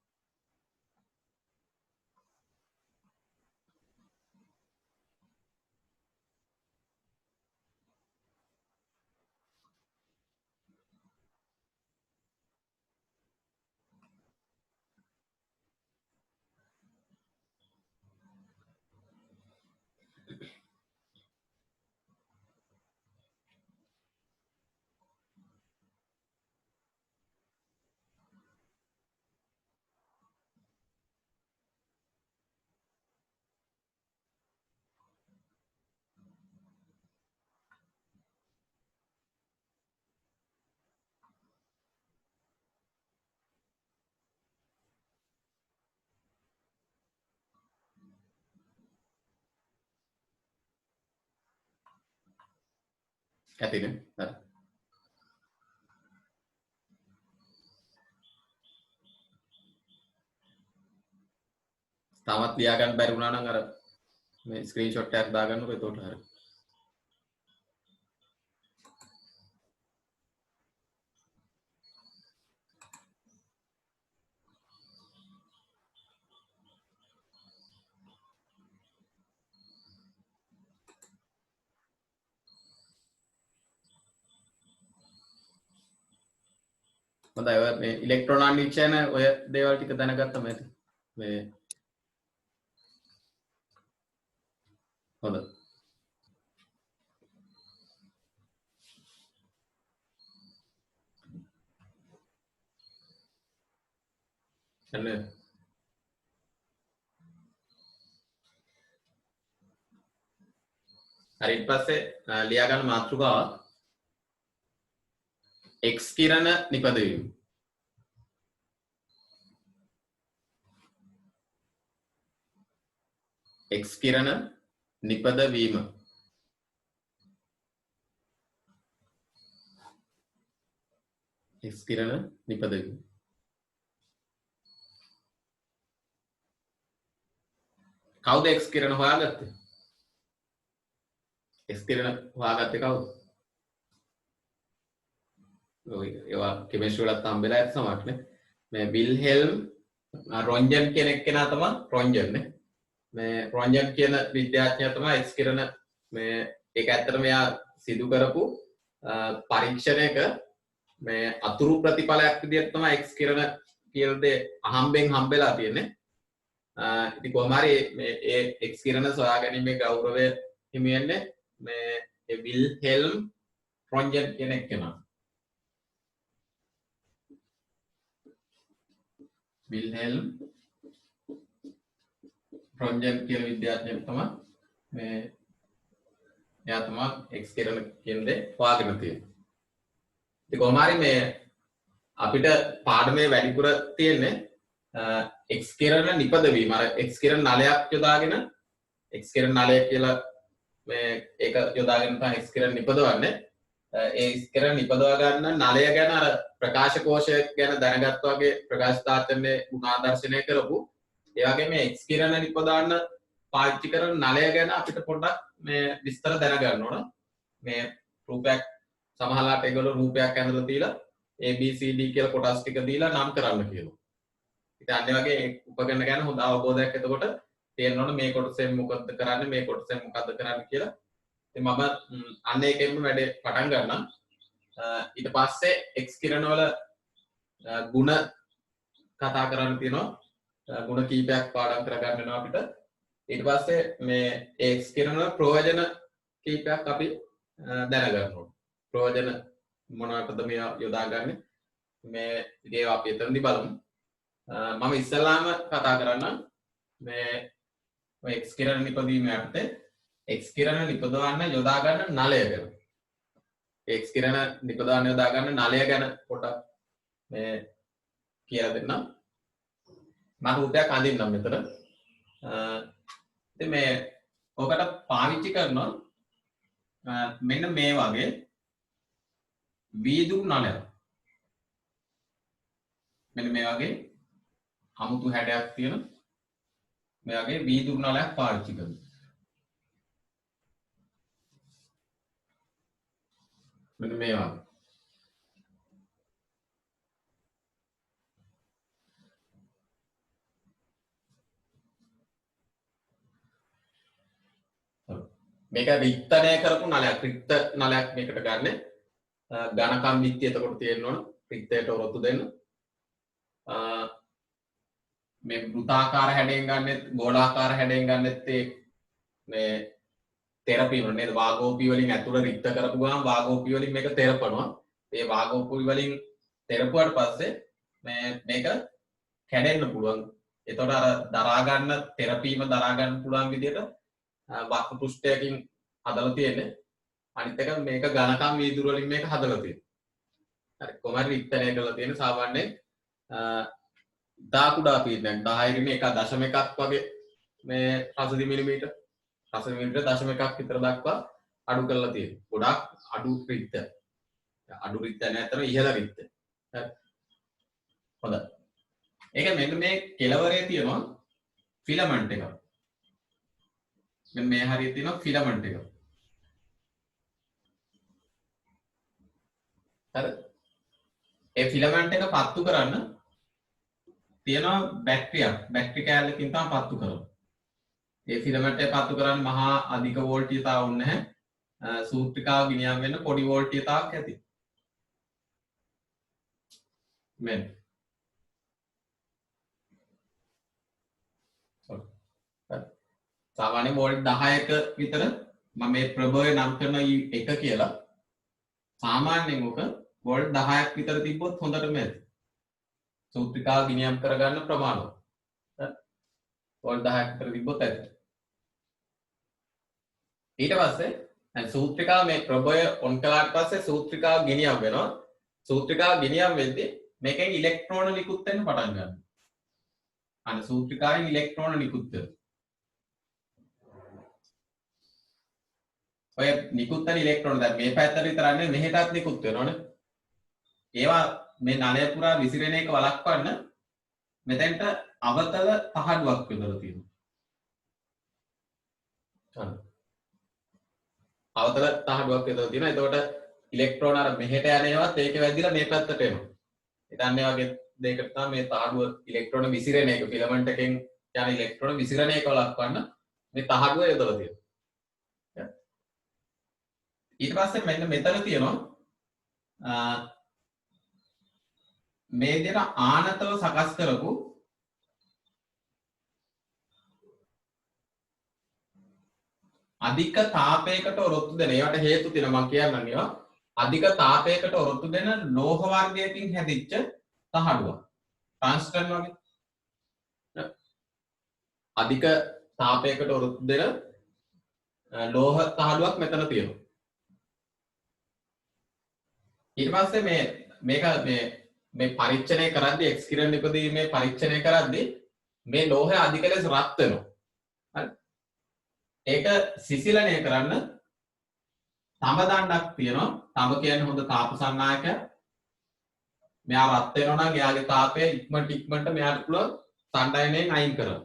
ඇතිනේ. හරි. තාමත් ලියා ගන්න බැරි වුණා නම් අර මේ ස්ක්‍රීන්ෂොට් එකක් දාගන්නකො එතකොට හරියි. හොඳයි ඔය මේ ඉලෙක්ට්‍රෝන අනිච්චයන ඔය දේවල් ටික දැනගත්තම ඇති. මේ හොඳයි. එන්නේ හරි ඊට පස්සේ ලියා ගන්න මාතෘකාව X කිරණ නිපදවීම. X කිරණ නිපදවීම. X කිරණ නිපදවීම. කවුද X කිරණ හොයාගත්තේ? X කිරණ හොයාගත්තේ කවුද? ඔය ඒවා කෙමිස්ට්‍රි වලත් හම්බෙලා ඇත්ත සමහරනේ. මේ විල්හෙල්ම් රොන්ජන් කියන එක්කෙනා තමයි රොන්ජන් නේ. මේ රොන්ජන් කියන විද්‍යාඥයා තමයි X කිරණ මේ ඒක ඇත්තටම එයා සිදු කරපු පරීක්ෂණයක මේ අතුරු ප්‍රතිඵලයක් විදිහට තමයි X කිරණ කියන දේ අහම්බෙන් හම්බෙලා තියෙන්නේ. ඉතින් කොහොම හරි මේ ඒ X කිරණ සොයා ගැනීමේ ගෞරවය හිමි වෙන්නේ මේ විල්හෙල්ම් රොන්ජන් කියන එක්කෙනා. විල්හෙල්ම් රොන්ජන් කියන විද්‍යාඥයෙක් තමයි මේ එයා තමයි X කිරණ කියන දේ හොයාගෙන තියෙන්නේ. ඉතින් කොහොම හරි මේ අපිට පාඩමේ වැඩිපුර තියෙන්නේ X කිරණ නිපදවීම. අර X කිරණ නලයක් යොදාගෙන X කිරණ නලය කියලා මේ ඒක යොදාගෙන තමයි X කිරණ නිපදවන්නේ. ඒ X කිරණ නිපදවා ගන්න නලය ගැන අර ප්‍රකාශ කෝෂය ගැන දැනගත්ත වගේ ප්‍රකාශ තාක්ෂණයේ ගුණාදර්ශනය කරපු ඒ වගේ මේ X කිරණ නිපදවන්න පාවිච්චි කරන නලය ගැන අපිට පොඩ්ඩක් මේ විස්තර දැනගන්න ඕන. මේ රූපයක් සමහරලාට ඒගොල්ලෝ රූපයක් ඇඳලා තියලා ABCD කියලා කොටස් ටික දීලා නම් කරන්න කියනවා. ඉතින් අන්න වගේ උපකරණ ගැන හොඳ අවබෝධයක් එතකොට තියෙන්න ඕන මේ කොටසෙන් මොකද්ද කරන්නේ මේ කොටසෙන් මොකද්ද කරන්නේ කියලා. ඉතින් මම අන්න ඒකෙන්ම වැඩේ පටන් ගන්නම්. ඊට පස්සේ X කිරණ වල ಗುಣ කතා කරන්න තියෙනවා. ಗುಣ කීපයක් පාඩම් කරගන්න වෙනවා අපිට. ඊට පස්සේ මේ X කිරණ වල ප්‍රයෝජන කීපයක් අපි දැනගන්න ඕන. ප්‍රයෝජන මොනවටද මේ යොදාගන්නේ? මේ ඉතින් අපි එතනදී බලමු. මම ඉස්සෙල්ලාම කතා කරන්නම් මේ X කිරණ නිපදවීම යටතේ X කිරණ නිපදවන්න යොදා ගන්න නලය ගැන. X කිරණ නිපදවන්න යොදා ගන්න නලය ගැන පොඩක් මේ කියලා දෙන්නම්. මම රූපයක් අඳින්නම් මෙතන. ඉතින් මේ ඔකට පාවිච්චි කරනවා මෙන්න මේ වගේ වීදුරු නලයක්. මෙන්න මේ වගේ අමුතු හැඩයක් තියෙන මේ වගේ වීදුරු නලයක් පාවිච්චි කරනවා. මෙන්න මේ වගේ. මේක රික්තණය කරපු නලයක්. රික්ත නලයක් මේකට ගන්න. ඝනකම් බිත්තිය එතකොට තියෙන්න ඕන. රික්තයට ඔරොත්තු දෙන්න. මේ වෘත්තාකාර හැඩයෙන් ගන්නෙත් ගෝලාකාර හැඩයෙන් ගන්නෙත් මේ තෙරපීම නේද? වාගෝපී වලින් ඇතුළ රික්ත කරපු ගමන් වාගෝපී වලින් මේක තෙරපනවා. ඒ වාගෝපී වලින් තෙරපුවාට පස්සේ මේක කැඩෙන්න පුළුවන්. එතකොට අර දරා ගන්න තෙරපීම දරා ගන්න පුළුවන් විදිහට වක්‍ර පෘෂ්ඨයකින් හදලා තියෙන්නේ. අනිත් එක මේක ඝනකම් වීදුරු වලින් මේක හදලා තියෙන්නේ. හරි කොහමද රික්තණය කරලා තියෙන්නේ සාමාන්‍යයෙන් දා කුඩා පීඩනයක් 10 1.1ක් වගේ මේ රසදි මිලිමීටර් 0.1 විතර දක්වා අඩු කරලා තියෙනවා. ගොඩක් අඩු රික්තය. අඩු රික්තය නැත්නම් ඉහළ රික්තය. හරි. හොඳයි. ඒක මෙන්න මේ කෙලවරේ තියෙනවා ෆිලමන්ට් එක. මෙන්න මේ හරිය තියෙනවා ෆිලමන්ට් එක. හරි. ඒ ෆිලමන්ට් එක පත්තු කරන්න තියෙනවා බැටරි කෑල්ලකින් තමයි පත්තු කරන්නේ. ඒ ෆිලමන්ට් එක පත්තු කරන්න මහා අධික වෝල්ටීයතාවක් ඕනේ නැහැ. සූත්‍රිකාව ගිනියම් වෙන්න පොඩි වෝල්ටීයතාවක් ඇති. මෙන්න. සාමාන්‍ය වෝල්ට් 10ක විතර මම මේ ප්‍රභවය නම් කරන එක කියලා. සාමාන්‍යයෙන් ඔක වෝල්ට් 10ක් විතර තිබ්බොත් හොඳටම ඇති. සූත්‍රිකාව ගිනියම් කරගන්න ප්‍රමාණය. වෝල්ට් 10ක් විතර තිබ්බොත් ඇති. ඊට පස්සේ දැන් සූත්‍රිකාව මේ ප්‍රභවය ඔන් කළාට පස්සේ සූත්‍රිකාව ගිනියම් වෙනවා. සූත්‍රිකාව ගිනියම් වෙද්දී මේකෙන් ඉලෙක්ට්‍රෝන නිකුත් වෙන්න පටන් ගන්නවා. අන්න සූත්‍රිකාවෙන් ඉලෙක්ට්‍රෝන නිකුත් වෙනවා. ඔය නිකුත් වෙන ඉලෙක්ට්‍රෝන දැන් මේ පැත්තට විතරක් නෙවෙයි මෙහෙටත් නිකුත් වෙනවනේ. ඒවා මේ නලය පුරා විසිරෙන එක වළක්වන්න මෙතෙන්ට අවතල තහඩුවක් යොදලා තියෙනවා. අවතල තහඩුවක් යොදලා තියෙනවා. එතකොට ඉලෙක්ට්‍රෝන අර මෙහෙට යන ඒවාත් ඒකේ වැදිලා මේ පැත්තට එනවා. හිතන්නේ වගේ දෙයකට තමයි මේ තහඩුව ඉලෙක්ට්‍රෝන විසිරෙන එක ෆිලමන්ට් එකෙන් යන ඉලෙක්ට්‍රෝන විසිරෙන එක වළක්වන්න මේ තහඩුව යොදලා තියෙනවා. ඊට පස්සේ මෙන්න මෙතන තියෙනවා මේ විදිහට ආනතව සකස් කරපු අධික තාපයකට ඔරොත්තු දෙන ඒවට හේතු තියෙනවා මම කියන්නම් ඒවා අධික තාපයකට ඔරොත්තු දෙන ලෝහ වර්ගයකින් හැදිච්ච තහඩුවක් ටන්ස්ටන් වගේ අධික තාපයකට ඔරොත්තු දෙන ලෝහ තහඩුවක් මෙතන තියෙනවා ඊට පස්සේ මේක මේ පරීක්ෂණය කරද්දී එක්ස් කිරණ නිපදීමේ පරීක්ෂණය කරද්දී මේ ලෝහය අධික ලෙස රත් වෙනවා. හරි. ඒක සිසිලණය කරන්න තඹ දණ්ඩක් තියෙනවා. තඹ කියන්නේ හොඳ තාප සංනායකයක්. මෙයා රත් වෙනවා නම් එයාගේ තාපය ඉක්මනට මෙයාට පුළුවන් සංඩයනයෙන් අයින් කරන්න.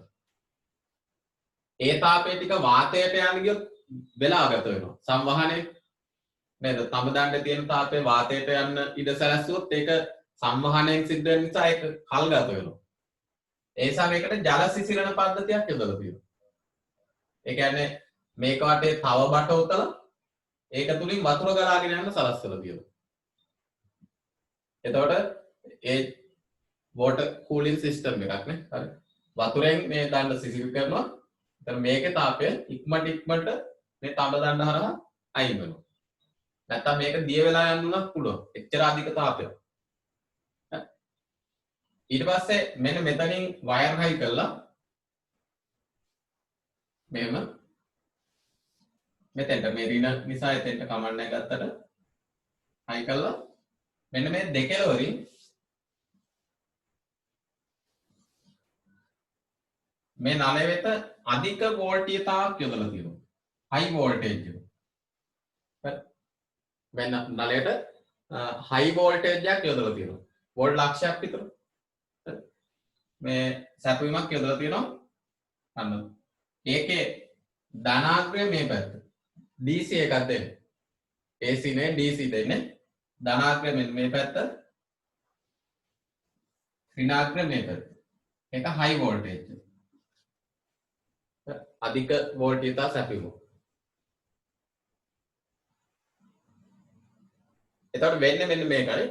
ඒ තාපය ටික වාතයට යන්න ගියොත් වෙලා ගත වෙනවා. සංවහනයේ නේද? තඹ දණ්ඩේ තියෙන තාපය වාතයට යන්න ඉඩ සැලසුවොත් ඒක සංවහනයෙන් සිද්ධ වෙන නිසා ඒක කල් ගත වෙනවා. ඒ නිසා මේකට ජල සිසිලන පද්ධතියක් යොදලා තියෙනවා. ඒ කියන්නේ මේක වටේ තව බට උතලා ඒක තුලින් වතුර ගලාගෙන යන්න සලස්සලා තියෙනවා. එතකොට ඒ වෝටර් කූලින් සිස්ටම් එකක් නේ. හරි. වතුරෙන් මේ දණ්ඩ සිසිල් කරනවා. එතන මේකේ තාපය ඉක්මනට මේ තඹ දණ්ඩ හරහා අයින් වෙනවා. නැත්තම් මේක දිය වෙලා යන්න උනත් පුළුවන්. එච්චර අධික තාපයක්. ඊට පස්සේ මෙන්න මෙතනින් වයර් හයි කරලා මෙහෙම මෙතෙන්ට මේ රින නිසා එතෙන්ට කමන්න ගත්තට හයි කරලා මෙන්න මේ දෙකලවරින් මේ නලය වෙත අධික වෝල්ටීයතාවක් යොදලා තියෙනවා. හයි වෝල්ටේජ් එක. මෙන්න නලයට හයි වෝල්ටේජ් එකක් යොදලා තියෙනවා. වෝල්ට් ලක්ෂයක් විතර. මේ සැපවීමක් යොදලා තියෙනවා. අන්න ඒකේ ධනාග්‍රය මේ පැත්ත. DC එකක් දෙන්නේ. AC නේ DC දෙන්නේ. ධනාග්‍රය මෙන්න මේ පැත්ත. ඍණාග්‍රය මේ පැත්ත. ඒක හයි වෝල්ටේජ්. අධික වෝල්ටීයතා සැපවීම. එතකොට වෙන්නේ මෙන්න මේකයි.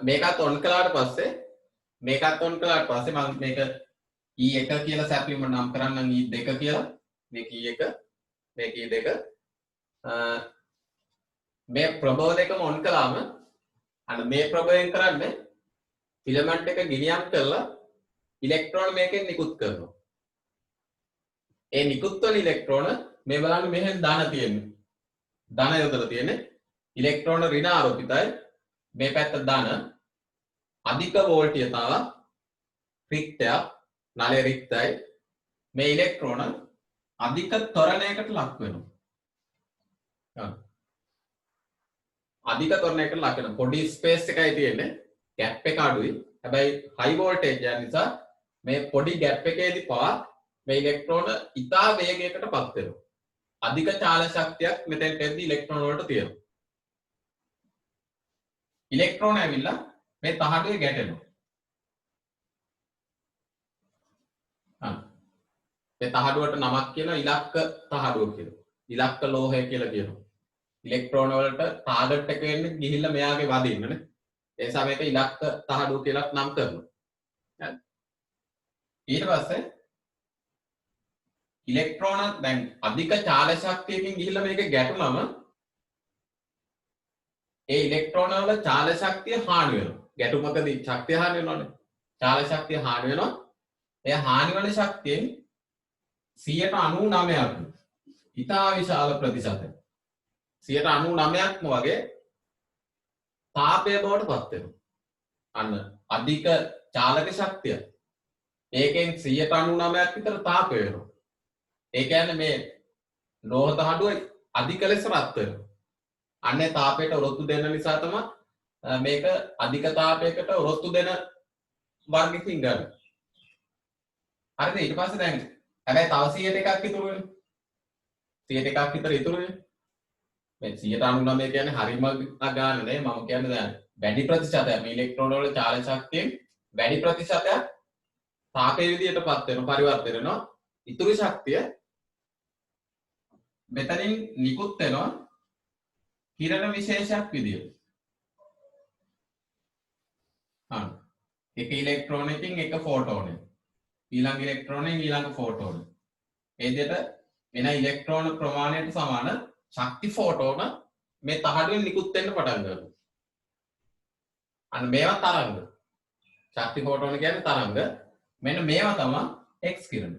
මේකත් ඔන් කළාට පස්සේ මම මේක E1 කියලා සැපවීම නම් කරන්නම් E2 කියලා. මේක E1 මේක E2. මේ ප්‍රභව දෙකම ඔන් කළාම අන්න මේ ප්‍රභවයෙන් කරන්නේ ෆිලමන්ට් එක ගිනියම් කරලා ඉලෙක්ට්‍රෝන මේකෙන් නිකුත් කරනවා. ඒ නිකුත් වන ඉලෙක්ට්‍රෝන මේ බලන්න මෙහෙන් ධන තියෙන්නේ. ධන යොදලා තියෙන්නේ. ඉලෙක්ට්‍රෝන ඍණ ආරෝපිතයි. මේ පැත්ත ධන අධික වෝල්ටීයතාව රික්තයක් නලය රික්තයි. මේ ඉලෙක්ට්‍රෝන අධික ත්වරණයකට ලක් වෙනවා. අධික ත්වරණයකට ලක් වෙනවා. පොඩි ස්පේස් එකයි තියෙන්නේ. ગેප් එක අඩුයි. හැබැයි හයි වෝල්ටේජ් එක නිසා මේ පොඩි ගැප් එකේදී පවා මේ ඉලෙක්ට්‍රෝන ඉතා වේගයකටපත් වෙනවා. අධික චාල ශක්තියක් මෙතෙන්ට එද්දී ඉලෙක්ට්‍රෝන වලට තියෙනවා. ඉලෙක්ට්‍රෝන ඇවිල්ලා මේ තහඩුවේ ගැටෙනවා. මේ තහඩුවට නමක් කියනවා ඉලක්ක තහඩුව කියලා. ඉලක්ක ලෝහය කියලා කියනවා. ඉලෙක්ට්‍රෝන වලට ටාගට් එක වෙන්නේ ගිහිල්ලා මෙයාගේ වදින්නනේ. ඒ නිසා මේක ඉලක්ක තහඩුව කියලා නම් කරනවා. හරි. ඊට පස්සේ ඉලෙක්ට්‍රෝන දැන් අධික චාල ශක්තියකින් ගිහිල්ලා මේක ගැටුනම ඒ ඉලෙක්ට්‍රෝන වල චාල ශක්තිය හානි වෙනවා. ගැටුමකදී ශක්තිය හානි වෙනවනේ. චාල ශක්තිය හානි වෙනවා. ඒ හානි වෙන ශක්තියෙන් 99%ක් ඉතා විශාල ප්‍රතිශතයක් 99%ක්ම වගේ තාපය බවට පත් වෙනවා. අන්න අධික චාලක ශක්තිය. ඒකෙන් 99%ක් විතර තාපය වෙනවා. ඒ කියන්නේ මේ ලෝහ තහඩුව අධික ලෙස රත් වෙනවා. අන්නේ තාපයට ඔරොත්තු දෙන්න නිසා තමයි මේක අධික තාපයකට ඔරොත්තු දෙන වර්ගකින් ගන්න. හරිද? ඊට පස්සේ දැන් හැබැයි තව 100ට එකක් ඉතුරු වෙනවා. 100ට එකක් විතර ඉතුරු වෙනවා. මේ 99 කියන්නේ හරිම ගාන නේ. මම කියන්නේ දැන් වැඩි ප්‍රතිශතයක් මේ ඉලෙක්ට්‍රෝන වල චාල ශක්තියෙන් වැඩි ප්‍රතිශතයක් තාපයේ විදියටපත් වෙනවා, පරිවර්තන වෙනවා. ඉතුරු ශක්තිය මෙතනින් නිකුත් වෙනවා කිරණ විශේෂයක් විදියට. එක ඉලෙක්ට්‍රෝනකින් එක ෆෝටෝනයක්. ඊළඟ ඉලෙක්ට්‍රෝනයෙන් ඊළඟ ෆෝටෝන. ඒ විදිහට එන ඉලෙක්ට්‍රෝන ප්‍රමාණයට සමාන ශක්ති ෆෝටෝන මේ තහඩුවෙන් නිකුත් වෙන්න පටන් ගන්නවා. අන්න මේවා තරංග. ශක්ති ෆෝටෝන කියන්නේ තරංග. මෙන්න මේවා තමයි X කිරණ.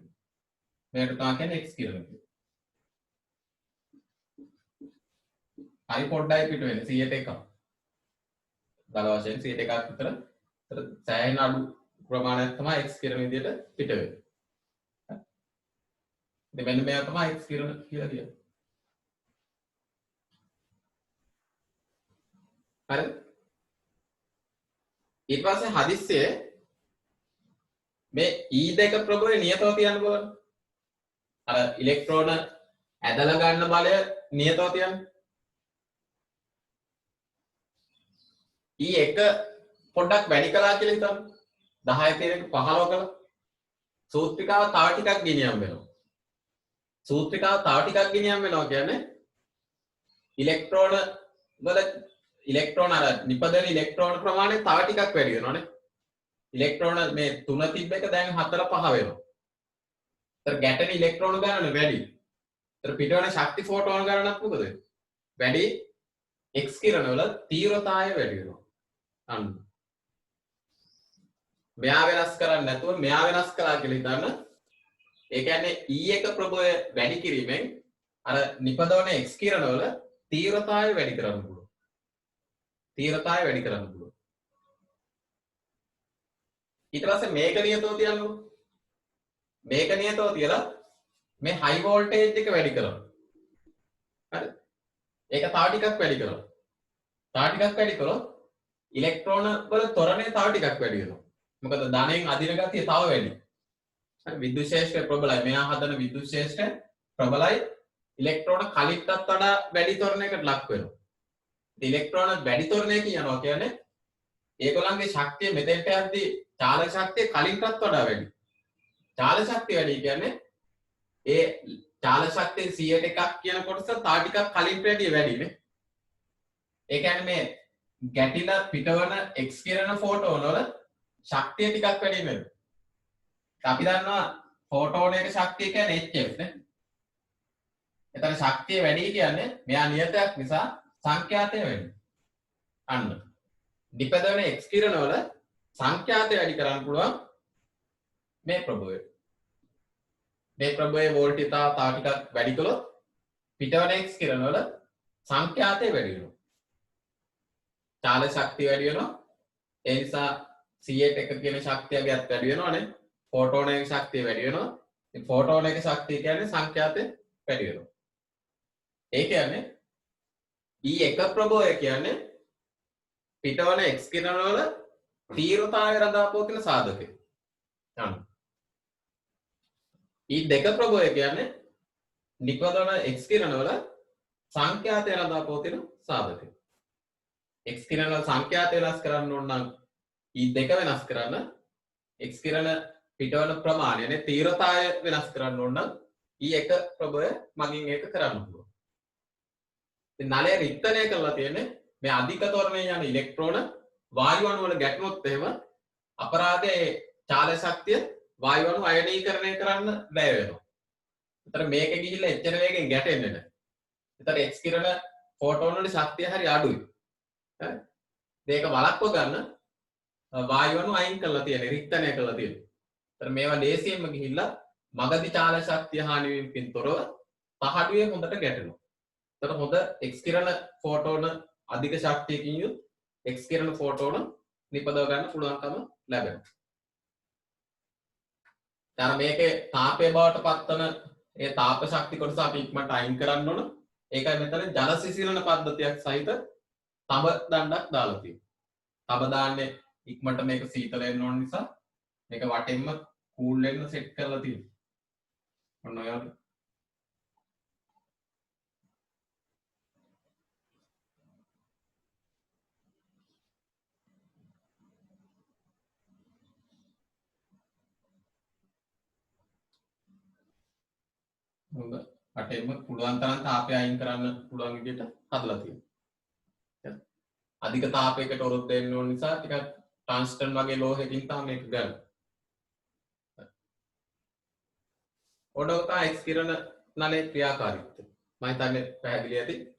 මේකට තමයි කියන්නේ X කිරණ කියලා. හරි පොඩ්ඩයි පිට වෙන්නේ 100ට එකක්. දල වශයෙන් 100ට එකක් විතර. ඒතර සෑහෙන අඩු ප්‍රමාණයක් තමයි X කිරණ විදියට පිට වෙන්නේ. ඉතින් මෙන්න මේවා තමයි X කිරණ කියලා කියන්නේ. හරිද? ඊට පස්සේ හදිස්සියේ මේ E2 ප්‍රභවය නියතව තියන්න බලන්න. අර ඉලෙක්ට්‍රෝන ඇදලා ගන්න බලය නියතව තියන්න. E1 පොඩ්ඩක් වැඩි කළා කියලා හිතන්න. 10 තියෙන 15 කළා. සූත්‍රිකාව තව ටිකක් ගෙනියම් වෙනවා. සූත්‍රිකාව තව ටිකක් ගෙනියම් වෙනවා කියන්නේ ඉලෙක්ට්‍රෝන වල ඉලෙක්ට්‍රෝන අර නිපදවන ඉලෙක්ට්‍රෝන ප්‍රමාණය තව ටිකක් වැඩි වෙනවානේ. ඉලෙක්ට්‍රෝන මේ 3 තිබ්බ එක දැන් 4 5 වෙනවා. ඒතර ගැටෙන ඉලෙක්ට්‍රෝන ගණන වැඩි. ඒතර පිටවන ශක්ති ෆෝටෝන ගණනක් මොකද? වැඩි. X කිරණ වල තීව්‍රතාවය වැඩි වෙනවා. අන්න. මෙයා වෙනස් කරන්නේ නැතුව මෙයා වෙනස් කළා කියලා හිතන්න. ඒ කියන්නේ E1 ප්‍රභවය වැඩි කිරීමෙන් අර නිපදවන X කිරණ වල තීව්‍රතාවය වැඩි කරන්න පුළුවන්. තීව්‍රතාවය වැඩි කරන්න පුළුවන්. ඊට පස්සේ මේක නියතව තියන්නකො. මේක නියතව තියලා මේ හයි වෝල්ටේජ් එක වැඩි කරනවා. හරි. ඒක තව ටිකක් වැඩි කරනවා. තව ටිකක් වැඩි කළොත් ඉලෙක්ට්‍රෝන වල ත්වරණය තව ටිකක් වැඩි වෙනවා. මොකද ධනෙන් අදින ගතිය තව වැඩි. හරි විද්‍යුත් ශේෂ්ත්‍රය ප්‍රබලයි. මෙයා හදන විද්‍යුත් ශේෂ්ත්‍රය ප්‍රබලයි. ඉලෙක්ට්‍රෝන කලින්ටත් වඩා වැඩි ත්වරණයකට ලක් වෙනවා. ඉලෙක්ට්‍රෝන වැඩි ත්වරණය කියනවා කියන්නේ ඒගොල්ලන්ගේ ශක්තිය මෙතෙන්ට යද්දී චාලක ශක්තිය කලින්ටත් වඩා වැඩි. චාල ශක්තිය වැඩි කියන්නේ ඒ චාල ශක්තිය 100ට එකක් කියන කොටස තව ටිකක් කලින්ට වැඩිය වැඩිනේ. ඒ කියන්නේ මේ ගැටිලා පිටවන X කිරණ ෆෝටෝන වල ශක්තිය ටිකක් වැඩි වෙනවා. අපි දන්නවා ෆෝටෝනයක ශක්තිය කියන්නේ hf නේ. එතන ශක්තිය වැඩි කියන්නේ මෙයා නියතයක් නිසා සංඛ්‍යාතය වැඩි. අන්න. නිපදවන X කිරණ වල සංඛ්‍යාතය වැඩි කරන්න පුළුවන් මේ ප්‍රභවය. මේ ප්‍රභවයේ වෝල්ටීයතා තව ටිකක් වැඩි කළොත් පිටවන X කිරණ වල සංඛ්‍යාතය වැඩි වෙනවා. චාල ශක්තිය වැඩි වෙනවා. ඒ නිසා 100ට එක කියන ශක්තියගේත් වැඩි වෙනවානේ. ෆෝටෝන එක ශක්තිය වැඩි වෙනවා. ඉතින් ෆෝටෝන එක ශක්තිය කියන්නේ සංඛ්‍යාතය වැඩි වෙනවා. ඒ කියන්නේ E1 ප්‍රභවය කියන්නේ පිටවන X කිරණ වල තීව්‍රතාවය රඳා පවතින සාධකය. ඊ දෙක ප්‍රභවය කියන්නේ නිපදවන x කිරණ වල සංඛ්‍යාතය රඳා පවතින සාධකය. x කිරණ වල සංඛ්‍යාතය වෙනස් කරන්න ඕන නම් ඊ දෙක වෙනස් කරන්න x කිරණ පිටවන ප්‍රමාණය නේ තීව්‍රතාවය වෙනස් කරන්න ඕන නම් ඊ එක ප්‍රභවය මගින් ඒක කරන්න පුළුවන්. ඉතින් නලය රික්තණය කරලා තියෙන්නේ මේ අධික ත්වරණයේ යන ඉලෙක්ට්‍රෝන වායු අණු වල ගැටුනොත් එහෙම අපරාධයේ චාලක ශක්තිය වායු අණු අයනීකරණය කරන්න බැහැ වෙනවා. ඒතර මේක ගිහිල්ලා එච්චර වේගෙන් ගැටෙන්නේ නැහැ. ඒතර X කිරණ ෆෝටෝන වල ශක්තිය හරි අඩුයි. හරි. මේක වළක්ව ගන්න වායු අණු අයින් කරලා තියෙන්නේ රික්තණය කරලා තියෙන්නේ. ඒතර මේවා ලේසියෙන්ම ගිහිල්ලා මගදී චාලක ශක්තිය හානි වීමකින් තොරව පහඩුවේ හොඳට ගැටෙනවා. ඒතර හොඳ X කිරණ ෆෝටෝන අධික ශක්තියකින් යුත් X කිරණ ෆෝටෝන නිපදව ගන්න පුළුවන්කම ලැබෙනවා. දැන් මේකේ තාපය බවට පත්වන ඒ තාප ශක්ති කොටස අපි ඉක්මනට අයින් කරන්න ඕන. ඒකයි මෙතන ජල සිසිලන පද්ධතියක් සහිත තඹ දණ්ඩක් දාලා තියෙන්නේ. තඹ දාන්නේ ඉක්මනට මේක සීතල වෙන්න ඕන නිසා මේක වටෙන්ම කූල් වෙන්න සෙට් කරලා තියෙනවා. ඔන්න ඔය වගේ. හොඳ වටෙන්ම පුළුවන් තරම් තාපය අයින් කරන්න පුළුවන් විදිහට හදලා තියෙනවා. අධික තාපයකට ඔරොත් දෙන්න ඕන නිසා ටිකක් ටන්ස්ටන් වගේ ලෝහයකින් තමයි මේක ගන්න. ඔඩෝතා X කිරණ නලේ ක්‍රියාකාරීත්වය. මම හිතන්නේ පැහැදිලි ඇති.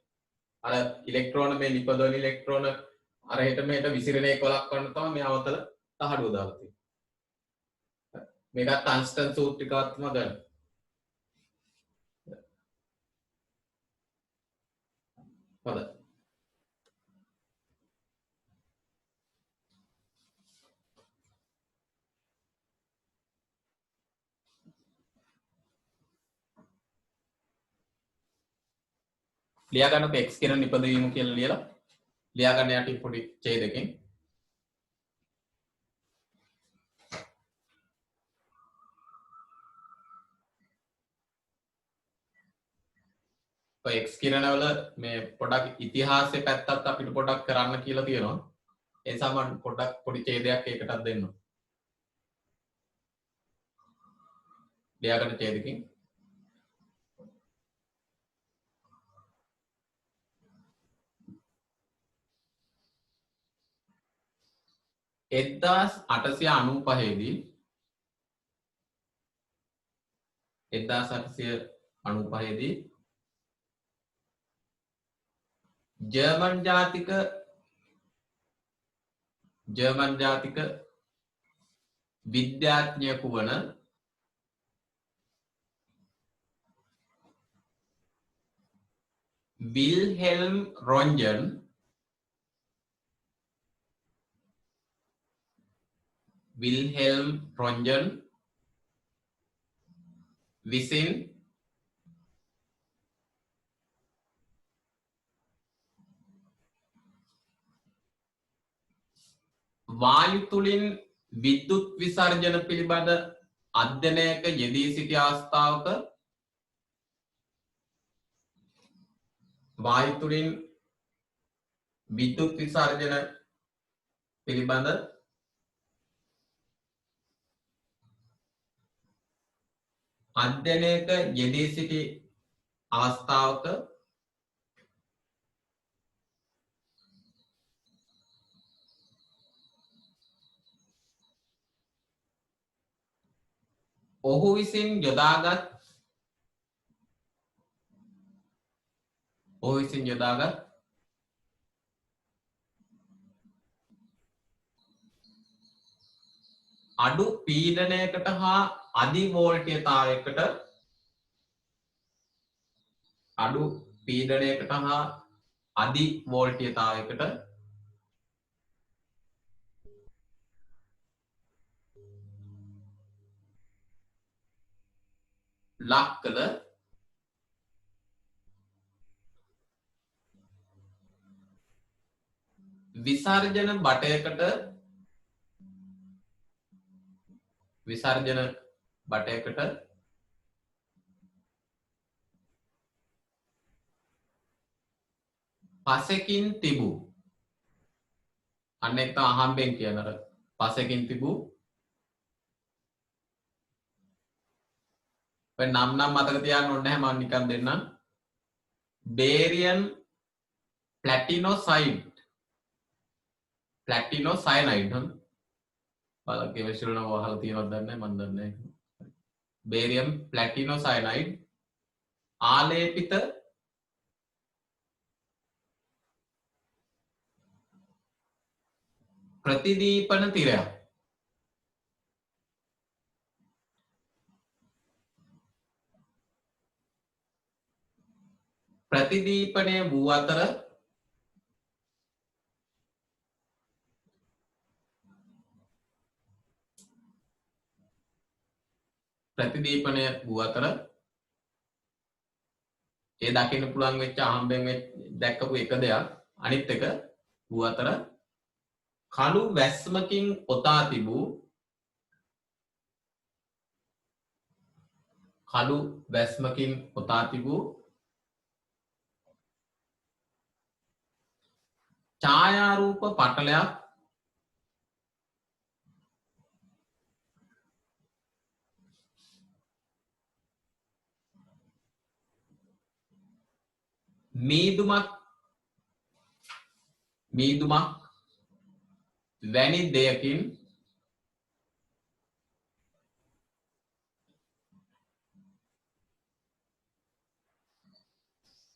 අර ඉලෙක්ට්‍රෝන මේ ලිපදවන ඉලෙක්ට්‍රෝන අර හෙට මෙහෙට විසිරෙන එක වළක්වන්න තමයි මේ අවතල තහඩුව දාලා තියෙන්නේ. මේකත් ටන්ස්ටන් සූත්‍රිකාත්ම ගන්න. හොඳයි. ලියා ගන්නකො x කිරණ නිපදවීම කියලා ලියලා ලියා ගන්න යටින් පොඩි ඡේදකෙන් ඔය x කිරණ වල මේ පොඩක් ඉතිහාසයේ පැත්තත් අපිට පොඩක් කරන්න කියලා තියෙනවා. ඒ නිසා මම පොඩක් පොඩි ඡේදයක් ඒකටත් දෙන්නම්. ලියා ගන්න ඡේදකෙන් එක්දාස් 895 දී ජර්මන් ජාතික විද්‍යාඥයෙකු වන විල්හෙල්ම් රොන්ජන් විසින් වායු තුලින් විද්‍යුත් විසර්ජන පිළිබඳ අධ්‍යයනයක යෙදී සිටි අවස්ථාවක වායු තුලින් විද්‍යුත් විසර්ජන පිළිබඳ අධ්‍යයනයක යෙදී සිටි අවස්ථාවක ඔහු විසින් යොදාගත් අඩු පීඩනයකට හා අධි වෝල්ටීයතාවයකට ලක් කළ විසර්ජන බටයකට පසෙකින් තිබූ අන්න එක තමයි අහම්බෙන් කියන අර පසෙකින් තිබූ ඔය නම් මතක තියාගන්න ඕනේ නැහැ මම නිකන් දෙන්නම් බේරියම් ප්ලැටිනොසයිඩ් ප්ලැටිනොසයනයිඩ් හම් බලන්න කෙමිස්ට්‍රි වල අහලා තියෙනවද දන්නේ නැහැ මම දන්නේ නැහැ බේරියම් ප්ලැටිනොසයනයිඩ් ආලේපිත ප්‍රතිදීපන තිරයක් ප්‍රතිදීපනය වූ අතර ප්‍රතිදීපනය වූ අතර ඒ දකින්න පුළුවන් වෙච්ච අහම්බෙන් දැක්කපු එක දෙයක් අනිත් එක වූ අතර කළු වැස්මකින් ඔතා තිබූ කළු වැස්මකින් ඔතා තිබූ ඡායාරූප පටලයක් මීදුමක් වැනි දෙයකින්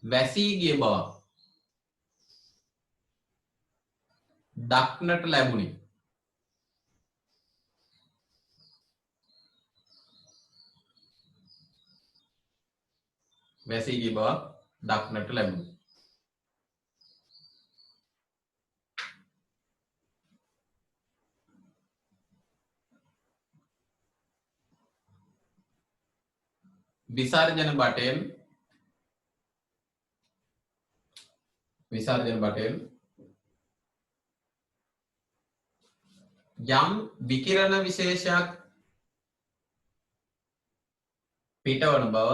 වැසී ගිය බව දක්නට ලැබුණි. වැසී ගිය බව දක්නට ලැබුණි. විසර්ජන බටයෙන් යම් විකිරණ විශේෂයක් පිටවන බව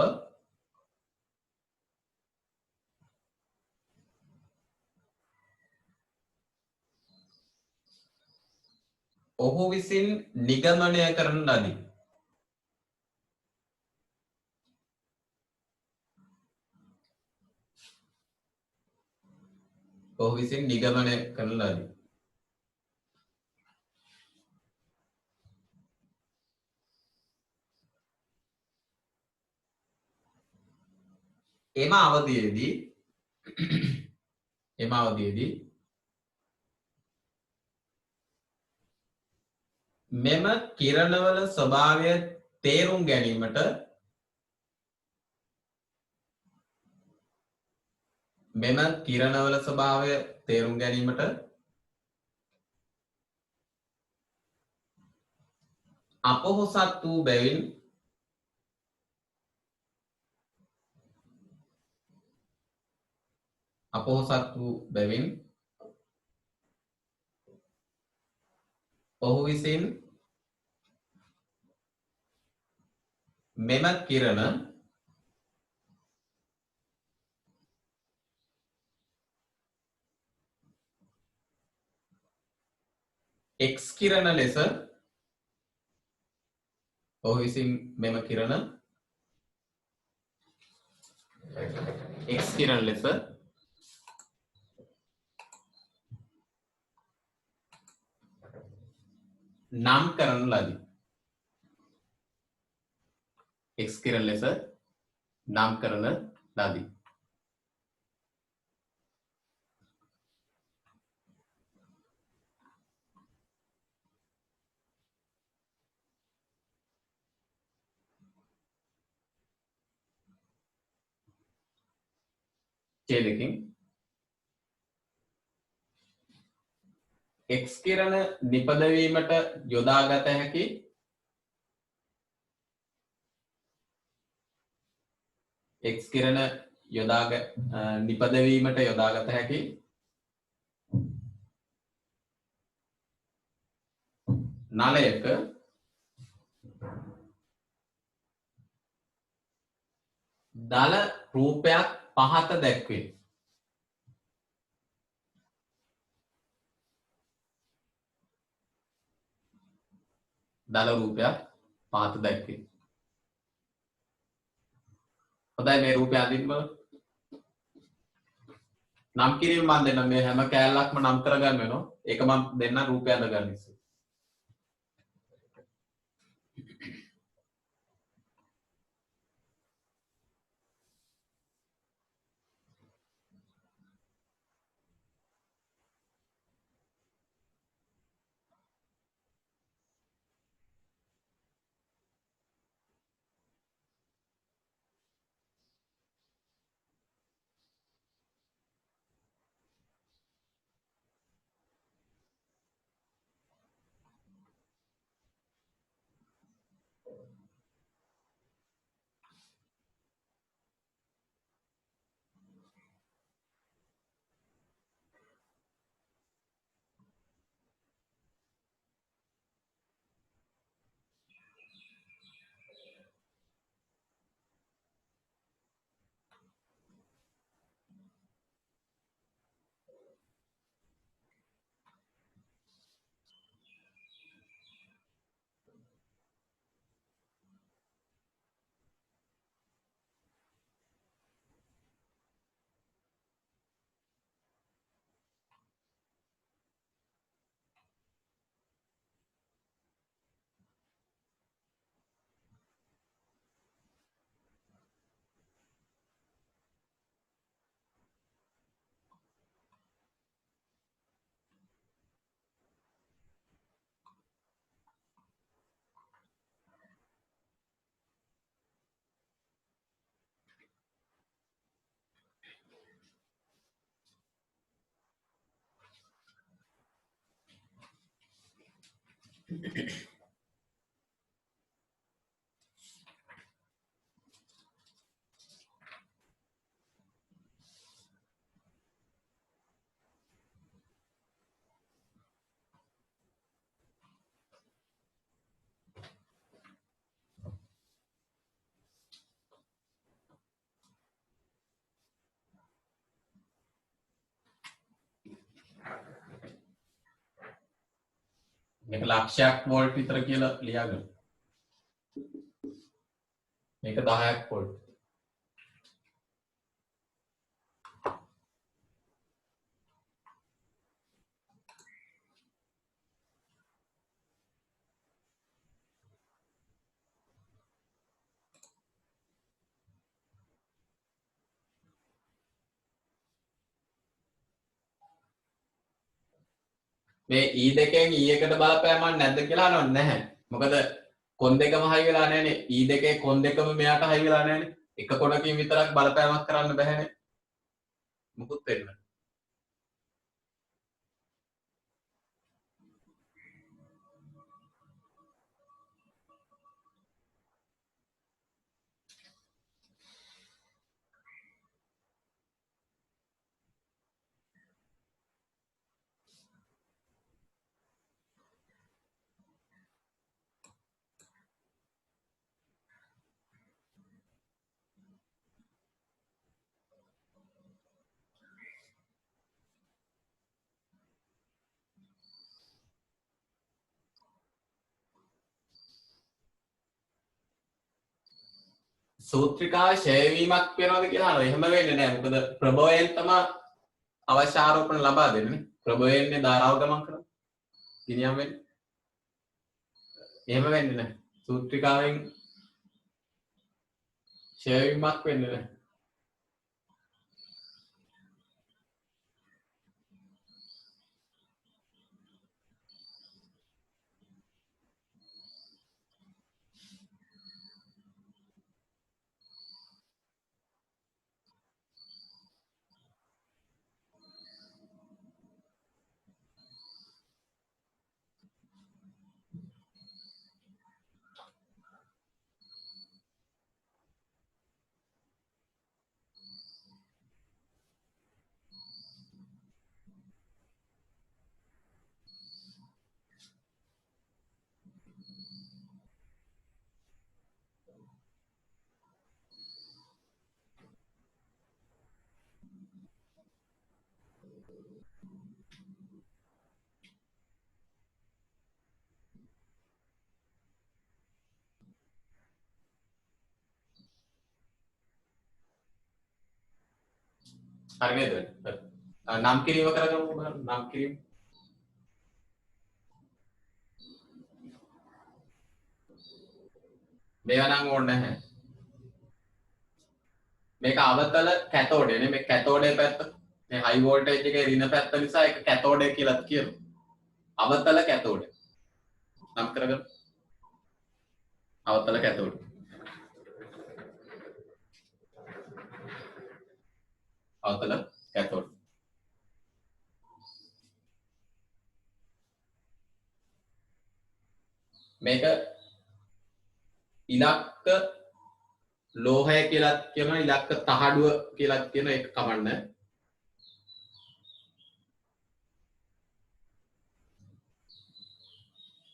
ඔහු විසින් නිගමනය කරන ලදී. ඔහු විසින් නිගමනය කරන ලදී. එම අවධියේදී මෙම කිරණවල ස්වභාවය තේරුම් ගැනීමට අපොහොසත් වූ බැවින් ඔහු විසින් මෙම කිරණ X කිරණ ලෙස නම් කරන ලදී. X කිරණ ලෙස නම් කරන ලදී. ඡේදකින් X කිරණ නිපදවීමට යොදාගත හැකි නිපදවීමට යොදාගත හැකි නලයක දල රූපයක් පහත දැක්වේ. දල රූපයක් පහත දැක්කේ. හොඳයි මේ රූපය අඳින්න බලන්න. නම් කිරීම මම දෙන්න මේ හැම කෑල්ලක්ම නම් කරගන්න වෙනවා. ඒක මම දෙන්න රූපය අඳගන්න ඉස්සෙල්ලා. මේක ලක්ෂයක් වෝල්ට් විතර කියලා ලියාගන්න. මේක 10ක් වෝල්ට්. මේ E2කින් E1කට බලපෑමක් නැද්ද කියලා අහනව නැහැ. මොකද කොන් දෙකම හයි වෙලා නැහැනේ. E2 කොන් දෙකම මෙයාට හයි වෙලා නැහැනේ. එක කොනකින් විතරක් බලපෑමක් කරන්න බැහැනේ. මොකුත් වෙන්න. සූත්‍රිකාව ෂය වීමක් වෙනවද කියලා අහනවා. එහෙම වෙන්නේ නැහැ. මොකද ප්‍රභවයෙන් තමයි අවශ්‍ය ආරෝපණ ලබා දෙන්නේ. ප්‍රභවයෙන්නේ ධාරාව ගමන් කරනවා. ගිනියම් වෙන්නේ. එහෙම වෙන්නේ නැහැ. සූත්‍රිකාවෙන් ෂය වීමක් වෙන්නේ නැහැ. හරි නේද? නම් කිරීම කරගමු බලන්න. නම් කිරීම මේවා නම් ඕනේ නැහැ. මේක අවතල කැතෝඩේ නේ. මේ කැතෝඩේ පැත්ත මේ හයි වෝල්ටේජ් එකේ ඍණ පැත්ත නිසා ඒක කැතෝඩේ කියලා කියනවා. අවතල කැතෝඩේ. නම් කරගමු. අවතල කැතෝඩේ. අවතල කැතෝඩේ. මේක ඉලක්ක ලෝහය කියලා කියනවා, ඉලක්ක තහඩුව කියලා කියන එක කමන්න.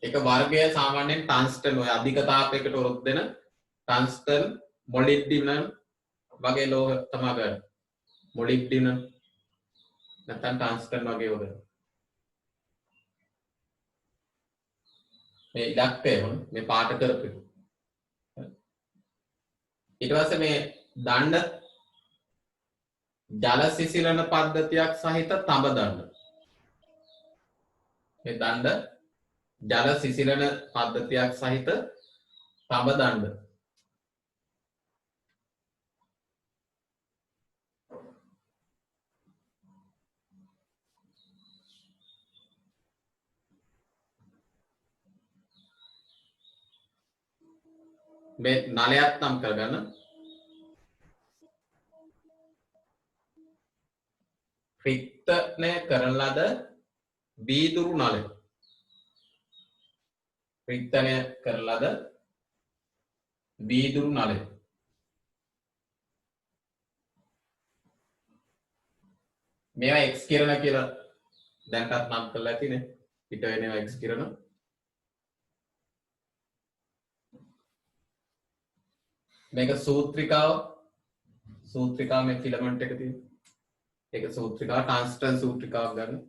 ඒක වර්ගය සාමාන්‍යයෙන් ටන්ස්ටන් ඔය අධික තාපයකට උරොත් දෙන ටන්ස්ටන් මොලිබ්ඩිනම් වගේ ලෝහ තමයි ගන්න. මොලිබ්ඩිනම් නැත්නම් ටන්ස්ටන් වගේ වගේ. මේ ඉලක්කය මේ පාට කරපු. ඊට පස්සේ මේ දණ්ඩ ජල සිසිලන පද්ධතියක් සහිත තඹ දණ්ඩ. මේ දණ්ඩ ජල සිසිලන පද්ධතියක් සහිත තඹ දණ්ඩ. මේ නලයක් නම් කරගන්න. රික්තනය කරන ලද බීදුරු නලය. රික්තනය කරන ලද බීදුරු නලය. මේවා එක්ස් කිරණ කියලා දැන්ටත් නම් කරලා ඇතිනේ. පිට වෙනවා එක්ස් කිරණ. මේක සූත්‍රිකාව මේ ෆිලමන්ට් එක තියෙන. ඒක සූත්‍රිකාව ටන්ස්ටන් සූත්‍රිකාවක් ගන්න.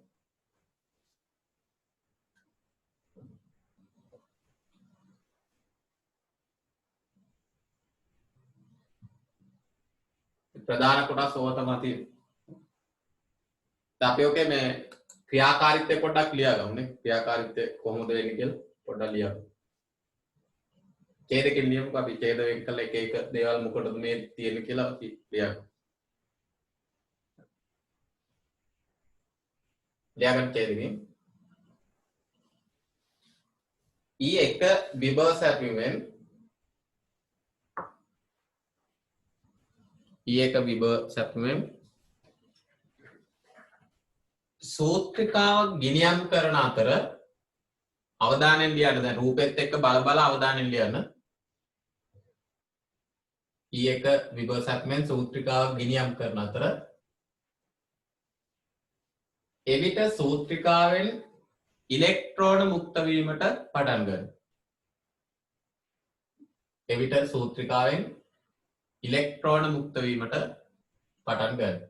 ප්‍රධාන කොටස් ඕවා තමයි තියෙන්නේ. අපි ඔකේ මේ ක්‍රියාකාරීත්වය පොඩ්ඩක් ලියා ගමු නේ. ක්‍රියාකාරීත්වය කොහොමද වෙන්නේ කියලා පොඩ්ඩක් ලියා ගමු. ඡේදකෙන් ලියමුකෝ අපි ඡේද වෙන් කළ එක එක දේවල් මොකටද මේ තියෙන්නේ කියලා අපි ලියා ගමු. ලියාගන්න ඡේදකෙන් E1 විභව සැපයීමෙන් E1 විභව සැපයීමෙන් සූත්‍රිකාව ගිනියම් කරන අතර අවධානයෙන් ලියන්න. දැන් රූපෙත් එක්ක බල අවධානයෙන් ලියන්න. E1 විභව සැපයීමෙන් සූත්‍රිකාව ගිනියම් කරන අතර එවිට සූත්‍රිකාවෙන් ඉලෙක්ට්‍රෝන මුක්ත වීමට පටන් ගන්නවා. එවිට සූත්‍රිකාවෙන් ඉලෙක්ට්‍රෝන මුක්ත වීමට පටන් ගන්නවා.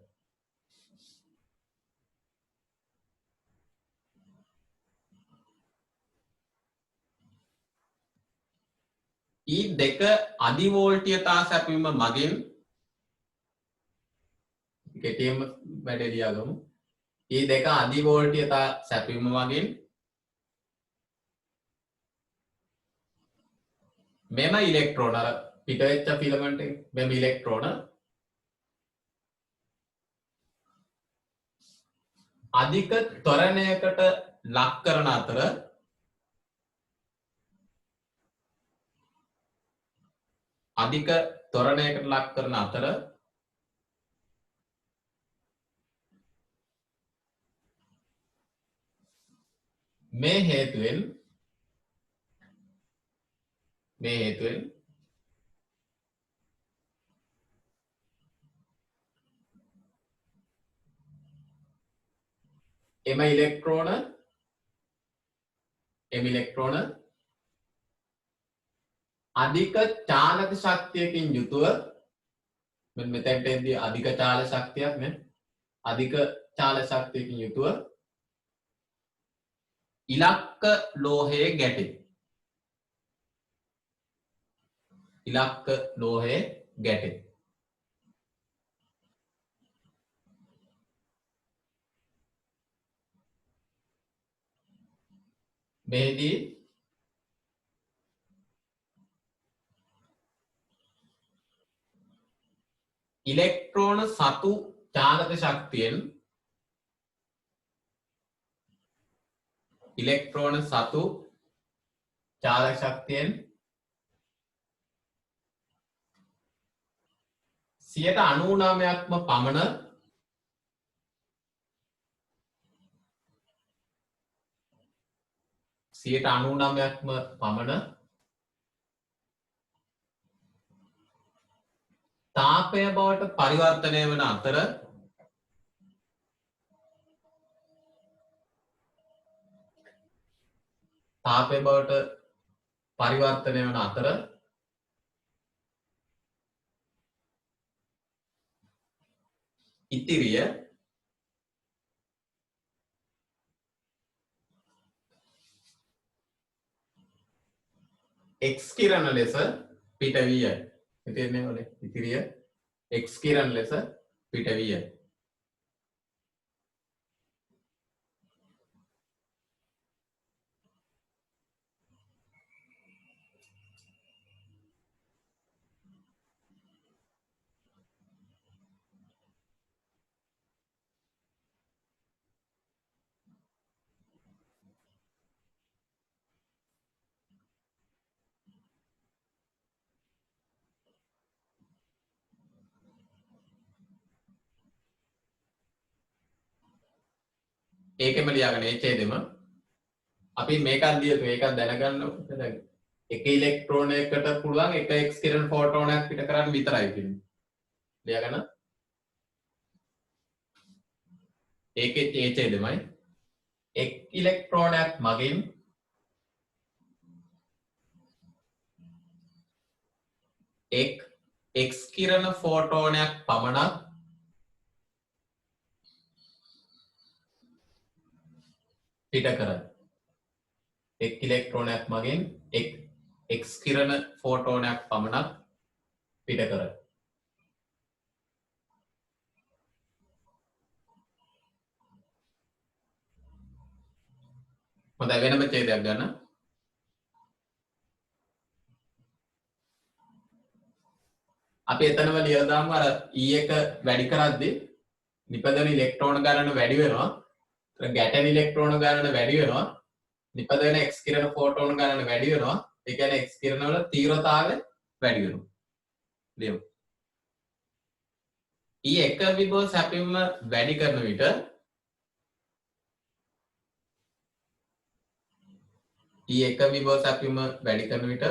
E2 අධිවෝල්ටීයතා සැපයීම මගින් කෙටියෙන්ම වැඩේ ලියාගමු. E2 අධිවෝල්ටීයතා සැපයීම මගින් මෙම ඉලෙක්ට්‍රෝන පිට වෙච්ච ෆිලමන්ට් එක මෙම ඉලෙක්ට්‍රෝන අධික ත්වරණයකට ලක් කරන අතර මේ හේතුවෙන් එම ඉලෙක්ට්‍රෝන අධික චාලක ශක්තියකින් යුතුව මෙතෙන්ට එද්දී අධික චාල ශක්තියක් නේ අධික චාල ශක්තියකින් යුතුව ඉලක්ක ලෝහයේ ගැටේ. මෙහිදී ඉලෙක්ට්‍රෝන සතු චාලක ශක්තියෙන් ඉලෙක්ට්‍රෝන සතු චාලක ශක්තියෙන් 99%ක්ම පමණ තාපය බවට පරිවර්තනය වන අතර ඉතිරිය X කිරණ ලෙස පිටවිය. තේරෙන්නේ ඔලේ ඉතිරිය X කිරණ ලෙස පිටවිය. ඒකෙම ලියාගන්න ඒ ඡේදෙම අපි මේකත් ලියතු ඒකත් දැනගන්න ඕනේ. එක ඉලෙක්ට්‍රෝනයකට පුළුවන් එක X කිරණ ෆෝටෝනයක් පිට කරන්න විතරයි කියන්නේ. ලියාගන්න. ඒකේ ඒ ඡේදෙමයි එක් ඉලෙක්ට්‍රෝනයක් මගින් එක් X කිරණ ෆෝටෝනයක් පමණක් පිට කරයි. එක් ඉලෙක්ට්‍රෝනයක් මගින් එක් X කිරණ ෆෝටෝනයක් පමණක් පිට කරයි. හොඳයි වෙනම ඡේදයක් ගන්න. අපි එතනම ලියලා දාමු අර E එක වැඩි කරද්දී නිපදවන ඉලෙක්ට්‍රෝන ගණන වැඩි වෙනවා. ගැටෙන ඉලෙක්ට්‍රෝන ගණන වැඩි වෙනවා. නිපදවන X කිරණ ෆෝටෝන ගණන වැඩි වෙනවා. ඒ කියන්නේ X කිරණ වල තීව්‍රතාවය වැඩි වෙනවා. ලියමු. E එක විභව සැපීම වැඩි කරන විට E එක විභව සැපීම වැඩි කරන විට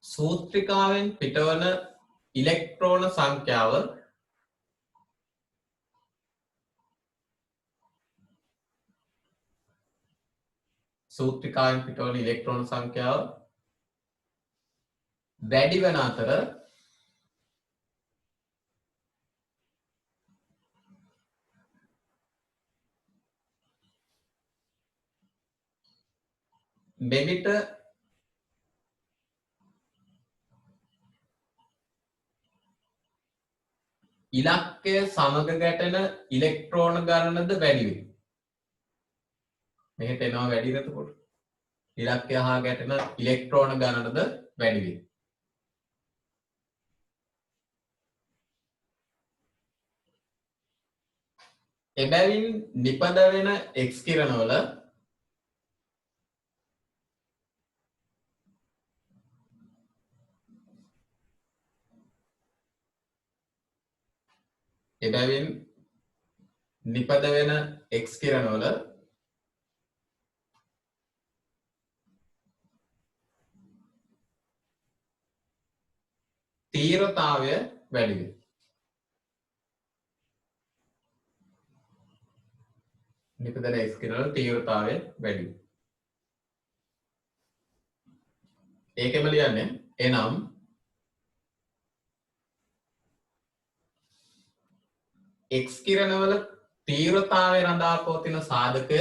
සූත්‍රිකාවෙන් පිටවන ඉලෙක්ට්‍රෝන සංඛ්‍යාව වැඩි වෙන අතර මෙවිට ඉලක්කය සමග ගැටෙන ඉලෙක්ට්‍රෝන ගණනද වැඩි වේ. මෙහෙට එනවා වැඩි එතකොට. ඉලක්කය හා ගැටෙන ඉලෙක්ට්‍රෝන ගණනද වැඩි වේ. එබැවින් නිපද වෙන X කිරණවල තීව්‍රතාවය වැඩි වේ. නිපදවන X කිරණවල තීව්‍රතාවය වැඩි වේ. ඒකෙම ලියන්නේ එනම් X කිරණවල තීව්‍රතාවය රඳා පවතින සාධකය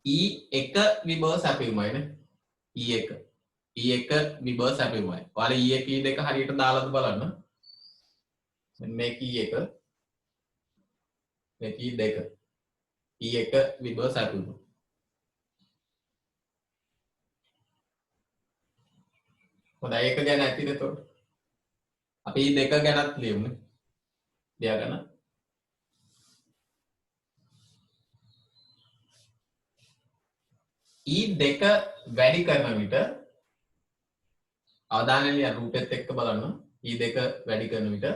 E1 විභව සැපයුමයිනේ. E1 විභව සැපයුමයි. ඔයාලා E1 E2 හරියට දාලාද බලන්න. මේක E1 මේක E2 E1 විභව සැපයුම. හොඳයි ඒක ගැන ඇතිද එතකොට? අපි E2 ගැනත් ලියමු. ලියාගන්න. E2 වැඩි කරන විට අවධානයෙන් ලියන්න රූපෙත් එක්ක බලන්න. E2 වැඩි කරන විට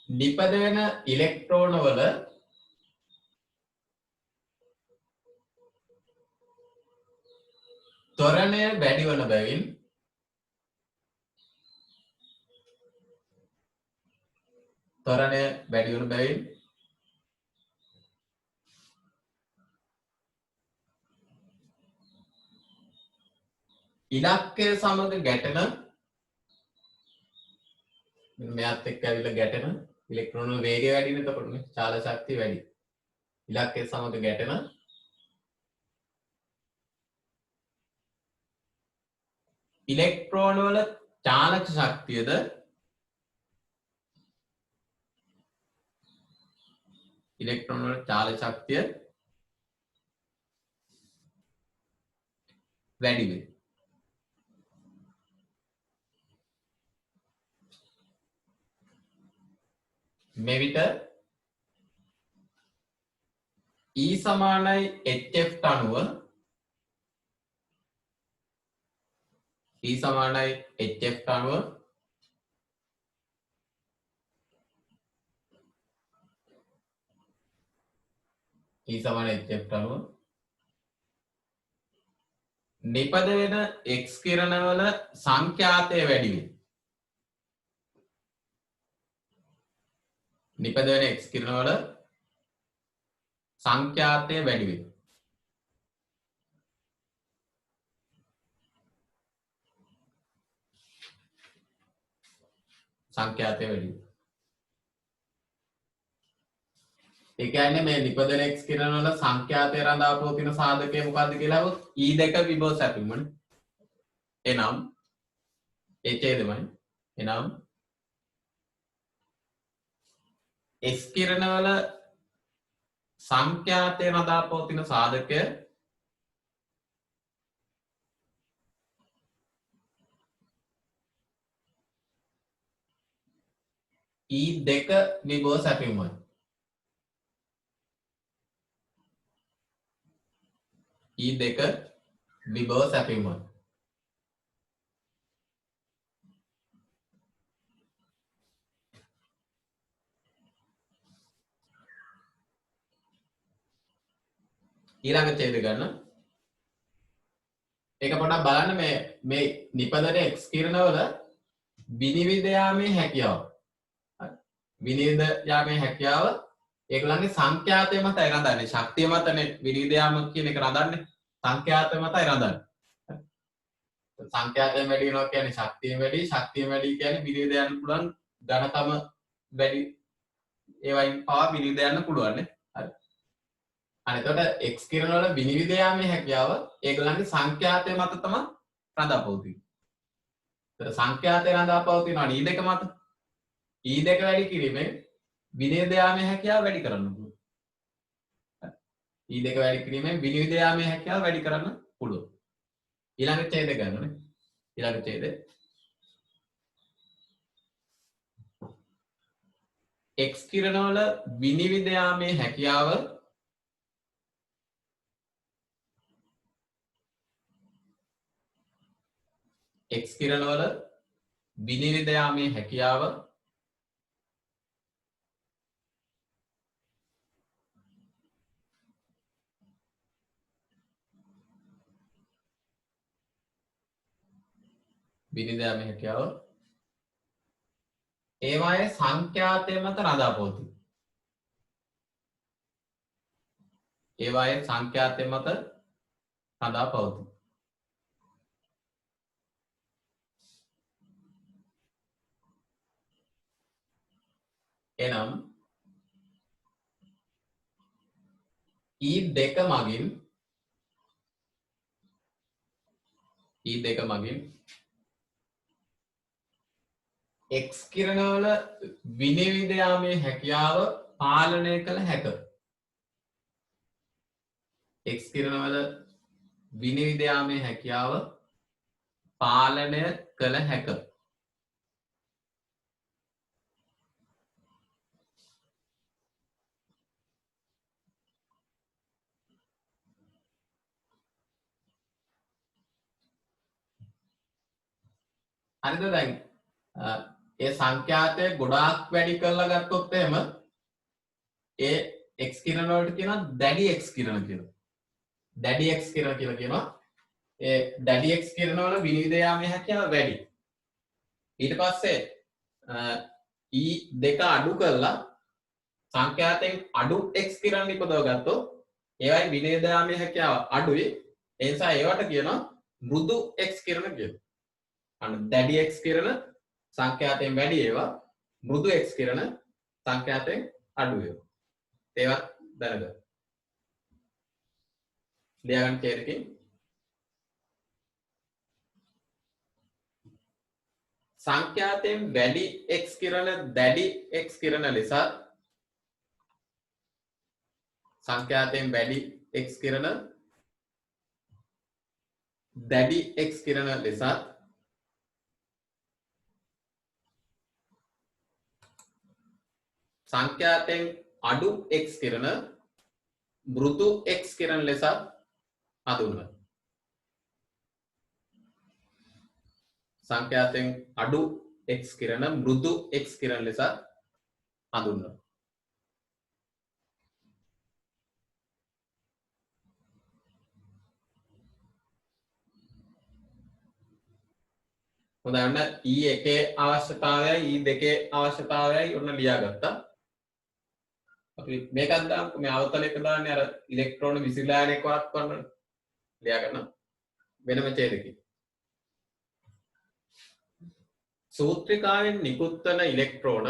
නිපද වෙන ඉලෙක්ට්‍රෝන වල ත්වරණය වැඩි වන බැවින් ඉලක්කය සමග ගැටෙන මෙයාත් එක්ක ඇවිල්ලා ගැටෙන ඉලෙක්ට්‍රෝන වල වේගය වැඩි වෙන එතකොටනේ චාලක ශක්තිය වැඩි. ඉලක්කය සමග ගැටෙන ඉලෙක්ට්‍රෝන වල චාලක ශක්තියද ඉලෙක්ට්‍රෝන වල චාලක ශක්තිය වැඩි වේ. මෙවිට E සමානයි HF අණුව E සමානයි HF අණුව E සමානයි HF අණුව නිපද වෙන X කිරණවල සංඛ්‍යාතය වැඩි වේ. නිපද වෙන X කිරණවල සංඛ්‍යාතය වැඩි වේ. සංඛ්‍යාතය වැඩි වේ. ඒ කියන්නේ මේ නිපදන X කිරණ වල සංඛ්‍යාතය රඳා පවතින සාධකය මොකක්ද කියලා අහුවොත් E2 විභව සැපයුමනේ. එනම් ඒ ඡේදමයි. එනම් X කිරණ වල සංඛ්‍යාතය රඳා පවතින සාධකය E2 විභව සැපයුමයි. E2 විභව සැපයුමයි. ඊළඟ ඡේද ගන්න. ඒක පොඩ්ඩක් බලන්න මේ නිපදන X කිරණවල විනිවිද යාමේ හැකියාව. විනිවිද යාමේ හැකියාව ඒගොල්ලන්ගේ සංඛ්‍යාතය මතයි රඳන්නේ. ශක්තිය මතනේ විනිවිද යාම කියන එක රඳන්නේ. සංඛ්‍යාතය මතයි රඳන්නේ. සංඛ්‍යාතය වැඩි වෙනවා කියන්නේ ශක්තිය වැඩි කියන්නේ විනිවිද යන්න පුළුවන් ඝනකම වැඩි ඒවයින් පවා විනිවිද යන්න පුළුවන් නේ. හරි. අනිතකොට X කිරණ වල විනිවිද යාමේ හැකියාව ඒගොල්ලන්ගේ සංඛ්‍යාතය මත තමයි රඳා පවතින්නේ. ඒතර සංඛ්‍යාතය රඳා පවතිනවා E2 මත. E2 වැඩි කිරීමෙන් විනිවිද යාමේ හැකියාව වැඩි කරන්න පුළුවන්. E2 වැඩි කිරීමෙන් විනිවිද යාමේ හැකියාව වැඩි කරන්න පුළුවන්. ඊළඟ ඡේද ගන්නනේ. ඊළඟ ඡේදය X කිරණ වල විනිවිද යාමේ හැකියාව X කිරණ වල විනිවිද යාමේ හැකියාව විනිවිද යාමේ හැකියාව ඒවායේ සංඛ්‍යාතය මත රඳා පවතී. ඒවායේ සංඛ්‍යාතය මත රඳා පවතී. එනම් E2 මගින් X කිරණවල විනිවිද යාමේ හැකියාව පාලනය කළ හැක. X කිරණවල විනිවිද යාමේ හැකියාව පාලනය කළ හැක. හරිද? දැන් ඒ සංඛ්‍යාතය ගොඩාක් වැඩි කරලා ගත්තොත් එහෙම ඒ x කිරණ වලට කියනවා දැඩි x කිරණ කියලා. දැඩි x කිරණ කියලා කියනවා. ඒ දැඩි x කිරණ වල විනිවිද යාමේ හැකියාව වැඩි. ඊට පස්සේ e2 අඩු කරලා සංඛ්‍යාතයෙන් අඩු x කිරණ නිපදව ගත්තොත් ඒවයි විනිවිද යාමේ හැකියාව අඩුයි. ඒ නිසා ඒවට කියනවා මෘදු x කිරණ කියලා. අන්න දැඩි x කිරණ සංඛ්‍යාතයෙන් වැඩි ඒවා, මෘදු x කිරණ සංඛ්‍යාතයෙන් අඩු ඒවා. ඒවත් දැනගන්න. ලියාගන්න තේරෙකින් සංඛ්‍යාතයෙන් වැඩි x කිරණ දැඩි x කිරණ ලෙස, සංඛ්‍යාතයෙන් වැඩි x කිරණ දැඩි x කිරණ ලෙස, සංඛ්‍යාතයෙන් අඩු x කිරණ මෘදු x කිරණ ලෙස හඳුන්වනවා. සංඛ්‍යාතයෙන් අඩු x කිරණ මෘදු x කිරණ ලෙස හඳුන්වනවා. හොඳයි, ඔන්න E1 අවශ්‍යතාවයයි E2 අවශ්‍යතාවයයි ඔන්න ලියාගත්තා. අපි මේකත් දාමුකෝ. මේ අවතලයක දාන්නේ අර ඉලෙක්ට්‍රෝන විසිරලා යන එක වළක්වන්න. ලියා ගන්න වෙනම ඡේදකේ. සූත්‍රිකාවෙන් නිකුත් වන ඉලෙක්ට්‍රෝන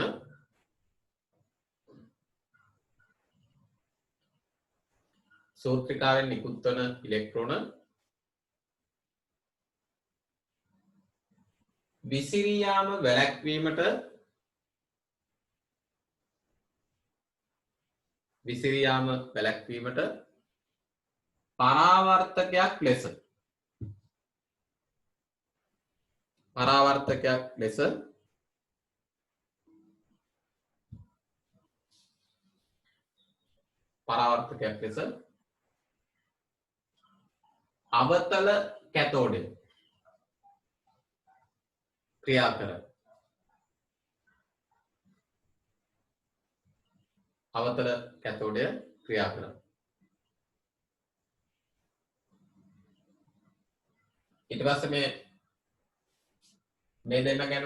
විසිරී යාම වැළැක්වීමට පරාවර්තකයක් ලෙස අවතල කැතෝඩය ක්‍රියා කරයි. අවතල කැතෝඩය ක්‍රියා කරයි. ඊට පස්සේ මේ දෙන්න ගැන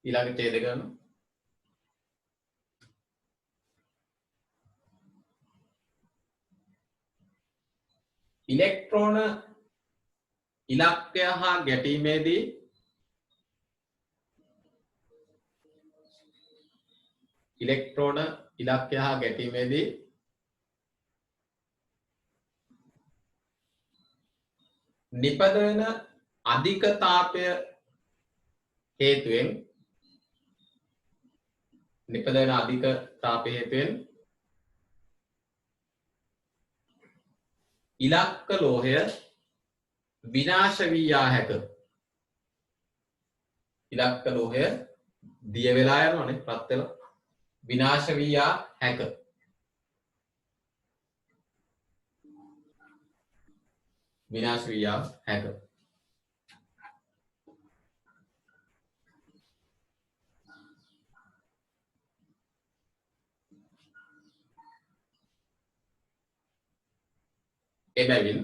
ඊළඟ ඡේද ගන්න. ඉලෙක්ට්‍රෝන ඉලක්කය හා ගැටීමේදී නිපදවන අධික තාපය හේතුවෙන් ඉලක්ක ලෝහය විනාශ වී යා හැක. ඉලක්ක ලෝහය දිය වෙලා යනවනේ, රත් වෙලා විනාශ වී යා හැක. එබැවින්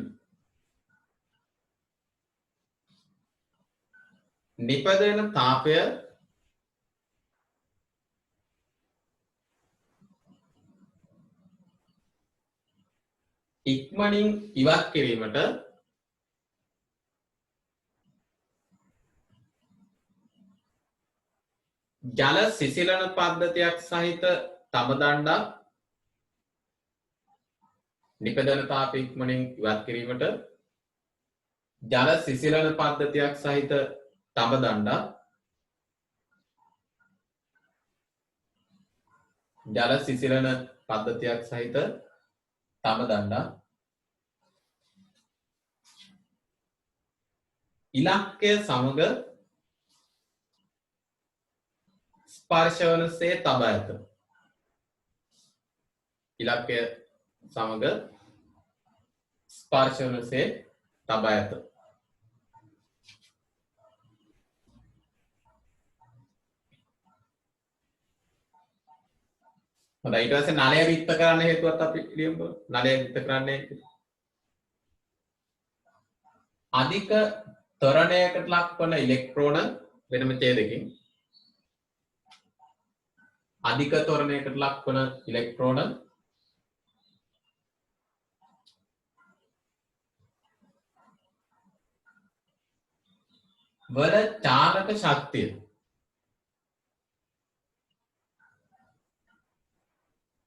නිපදවන තාපය ඉක්මනින් ඉවත් කිරීමට ජල සිසිලන පද්ධතියක් සහිත තඹ දණ්ඩක් නිපදවන තාපය ඉක්මනින් ඉවත් කිරීමට ජල සිසිලන පද්ධතියක් සහිත තඹ දණ්ඩක් ජල සිසිලන පද්ධතියක් සහිත තඹ දණ්ඩක් ඉලක්කය සමග ස්පර්ශවනසේ තබා ඇත. ඉලක්කය සමග ස්පර්ශවනසේ තබා ඇත. හොඳයි ඊට පස්සේ නලය විත්ත කරන්න හේතුවත් අපි ලියමු. නලය විත්ත කරන්නේ අධික ත්වරණයකට ලක්වන ඉලෙක්ට්‍රෝන වෙනම ඡේදකින් අධික ත්වරණයකට ලක්වන ඉලෙක්ට්‍රෝන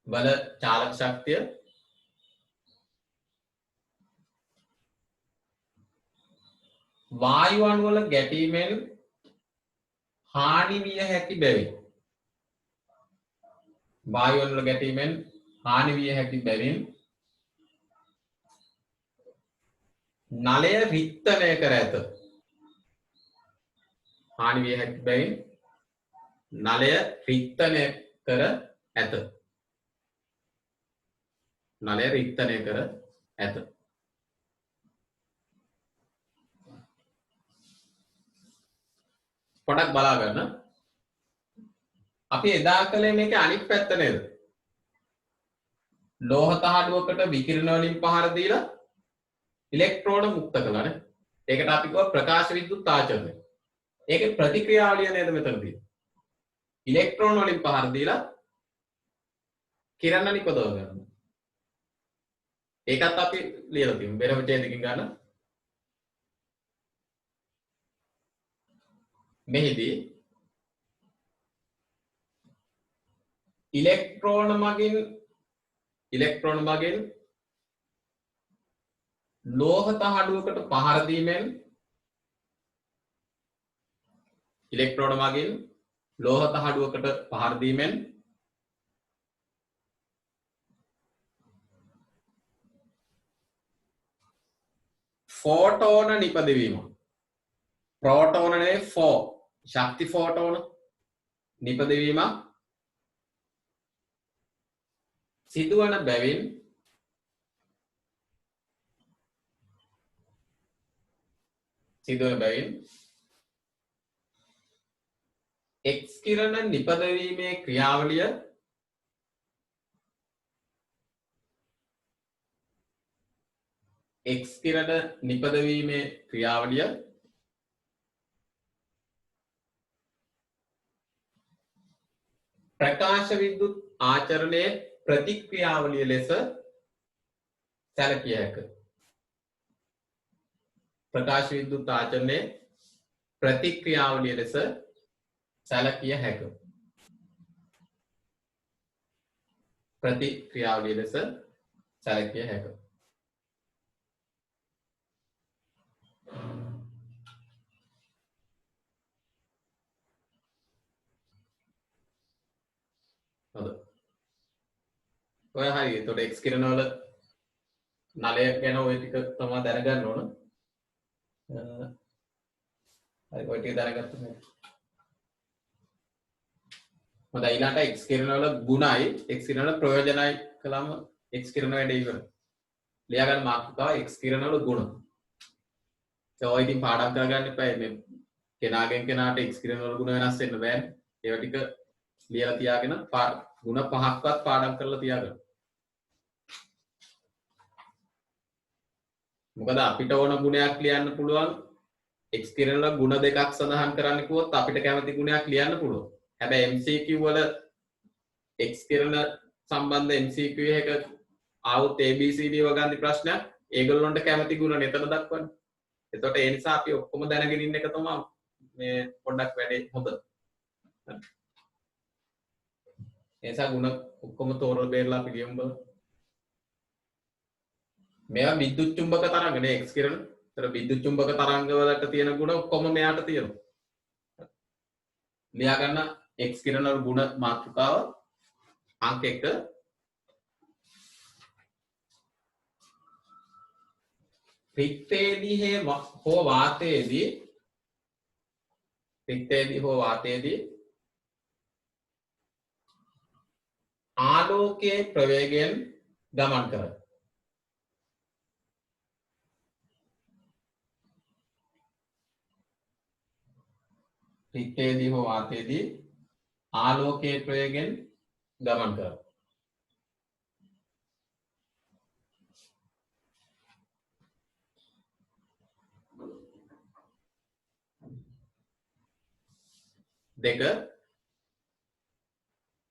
වල චාලක ශක්තිය වායු අණු වල ගැටීමෙන් හානි විය හැකි බැවින් නලය රික්තණය කර ඇත. හානි විය හැකි බැවින් නලය රික්තණය කර ඇත. නලය රික්තණය කර ඇත. පොඩක් බලා ගන්න. අපි එදා කලේ මේක අනිත් පැත්ත නේද? ලෝහ තහඩුවකට විකිරණ වලින් පහර දීලා ඉලෙක්ට්‍රෝන මුක්ත කළානේ. ඒකට අපි කියව ප්‍රකාශ විද්‍යුත් ආචරණය. ඒකේ ප්‍රතික්‍රියාවලිය නේද මෙතනදී? ඉලෙක්ට්‍රෝන වලින් පහර දීලා කිරණ නිපදව ගන්න. ඒකත් අපි ලියලා තියෙමු. වෙනම ඡේදකින් ගන්න. මෙහිදී ඉලෙක්ට්‍රෝන මගින් ලෝහ තහඩුවකට පහර දීමෙන් ෆෝටෝන නිපදවීම. ප්‍රෝටෝන නෙවෙයි ශක්ති ෆෝටෝන නිපදවීම සිදුවන බැවින් X කිරණ නිපදවීමේ ක්‍රියාවලිය ප්‍රකාශ විද්‍යුත් ආචරණයේ ප්‍රතික්‍රියාවලිය ලෙස සැලකිය හැක. ප්‍රකාශ විද්‍යුත් ආචරණයේ ප්‍රතික්‍රියාවලිය ලෙස සැලකිය හැක. ඔය හරි. එතකොට X කිරණ වල නලය ගැන ඔය ටික තමයි දැනගන්න ඕන. හරි ඔය ටික දැනගත්තම හොඳයි. ඊළඟට X කිරණ වල ගුණයි X කිරණ වල ප්‍රයෝජනයි කළාම X කිරණ වැඩ ඉවරයි. ලියා ගන්න මාතෘකාව X කිරණ වල ගුණ. ඔය ඉතින් පාඩම් කරගන්න එපා. මේ කෙනාගෙන් කෙනාට X කිරණ වල ගුණ වෙනස් වෙන්න බෑනේ. ඒවා ටික ලියලා තියාගෙන ගුණ පහක්වත් පාඩම් කරලා තියාගන්න. මොකද අපිට ඕන ගුණයක් ලියන්න පුළුවන් X කිරණ වල ගුණ දෙකක් සඳහන් කරන්න කිව්වොත් අපිට කැමති ගුණයක් ලියන්න පුළුවන්. හැබැයි MCQ වල X කිරණ සම්බන්ධ MCQ එක ආවොත් ABCD වගන්ති ප්‍රශ්නයක් ඒගොල්ලොන්ට කැමති ගුණ නේතන දක්වන්නේ. එතකොට ඒ නිසා අපි ඔක්කොම දැනගෙන ඉන්න එක තමයි මේ පොඩ්ඩක් වැඩේ හොඳ. එසා ಗುಣ ඔක්කොම තෝරලා බේරලා අපි ලියමු බලන්න. මේවා විද්‍යුත් චුම්බක තරංග නේ X කිරණ. ඒතර විද්‍යුත් චුම්බක තරංග වලට තියෙන ಗುಣ ඔක්කොම මෙයාට තියෙනවා. ලියා ගන්න X කිරණ වල ಗುಣ මාතෘකාව अंक 1 रिक्तेदी हो वातेदी आलोके प्रवेगेन गमन कर रिक्तेदी हो वातेदी आलोके प्रवेगेन गमन कर දෙක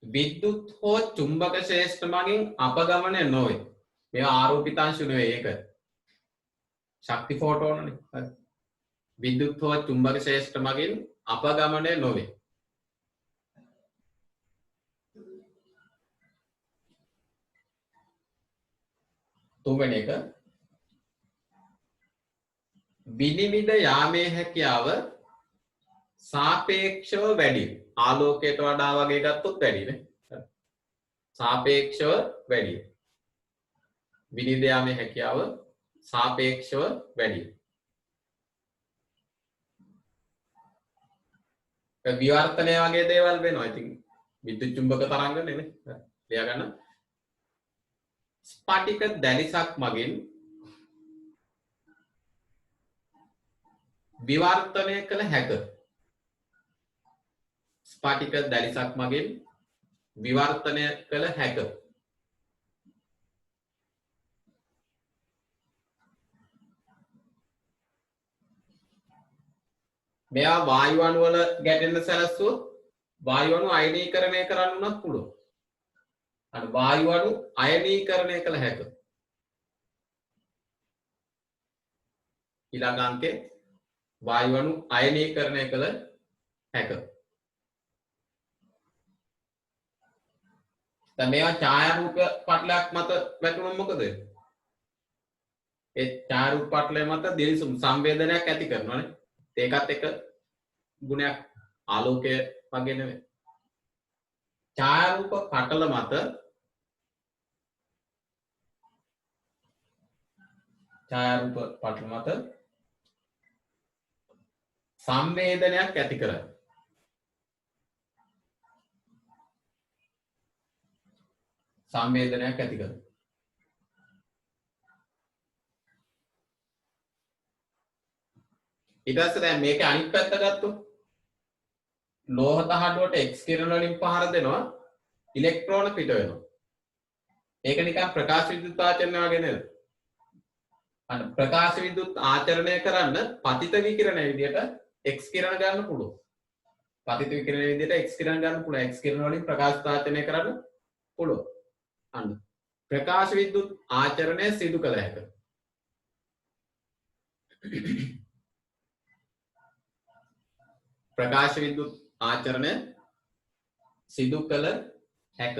විද්‍යුත් හෝ චුම්බක ශ්‍රේෂ්ඨ මගින් අපගමනය නොවේ. මේවා ආරෝපිතාංශ නෙවෙයි ඒක. ශක්ති ෆෝටෝනනේ. හරි. විද්‍යුත් හෝ චුම්බක ශ්‍රේෂ්ඨ මගින් අපගමනය නොවේ. තුන්වෙනි එක විනිවිද යාමේ හැකියාව सापेक्षव වැඩි ආලෝකයට වඩා වගේ ගත්තොත් වැඩි නේ සාපේක්ෂව වැඩි විනිවිද යාමේ හැකියාව සාපේක්ෂව වැඩි විවර්තනය වගේ දේවල් වෙනවා ඉතින් විද්‍යුත් චුම්බක තරංගනේ නේ ලියා ගන්න ස්පටික දැලිසක් මගින් විවර්තනය කළ හැක ස්පටික දැලිසක් මගින් විවර්තනය කළ හැක මෙයා වායු අණු වල ගැටෙන්න සැලසුවොත් වායු අණු අයනීකරණය කරන්න උනත් පුළුවන් අර වායු අණු අයනීකරණය කළ හැක ඊළඟ අංකේ වායු අණු අයනීකරණය කළ හැක දැන් මේවා ඡායාරූප පටලයක් මත වැටුණොත් මොකද වෙන්නේ? ඒ ඡායාරූප පටලය මත දිලිසුම් සංවේදනයක් ඇති කරනවානේ. ඒකත් එක ගුණයක් ආලෝකය වගේ නෙවෙයි. ඡායාරූප පටල මත සංවේදනයක් ඇති කරයි. සංවේදනයක් ඇති කරනවා. ඊට පස්සේ දැන් මේකේ අනිත් පැත්ත ගත්තොත් ලෝහ දහඩුවට X කිරණ වලින් පහර දෙනවා ඉලෙක්ට්‍රෝන පිට වෙනවා. ඒක නිකන් ප්‍රකාශ විද්‍යුත් ආචරණය වගේ නේද? අන්න ප්‍රකාශ විද්‍යුත් ආචරණය කරන්න පතිත විකිරණ විදියට X කිරණ ගන්න පුළුවන්. පතිත විකිරණ විදියට X කිරණ ගන්න පුළුවන්. X කිරණ වලින් ප්‍රකාශ ආචරණය කරන්න පුළුවන්. අන්න ප්‍රකාශ විද්‍යුත් ආචරණය සිදු කළ හැක. ප්‍රකාශ විද්‍යුත් ආචරණය සිදු කළ හැක.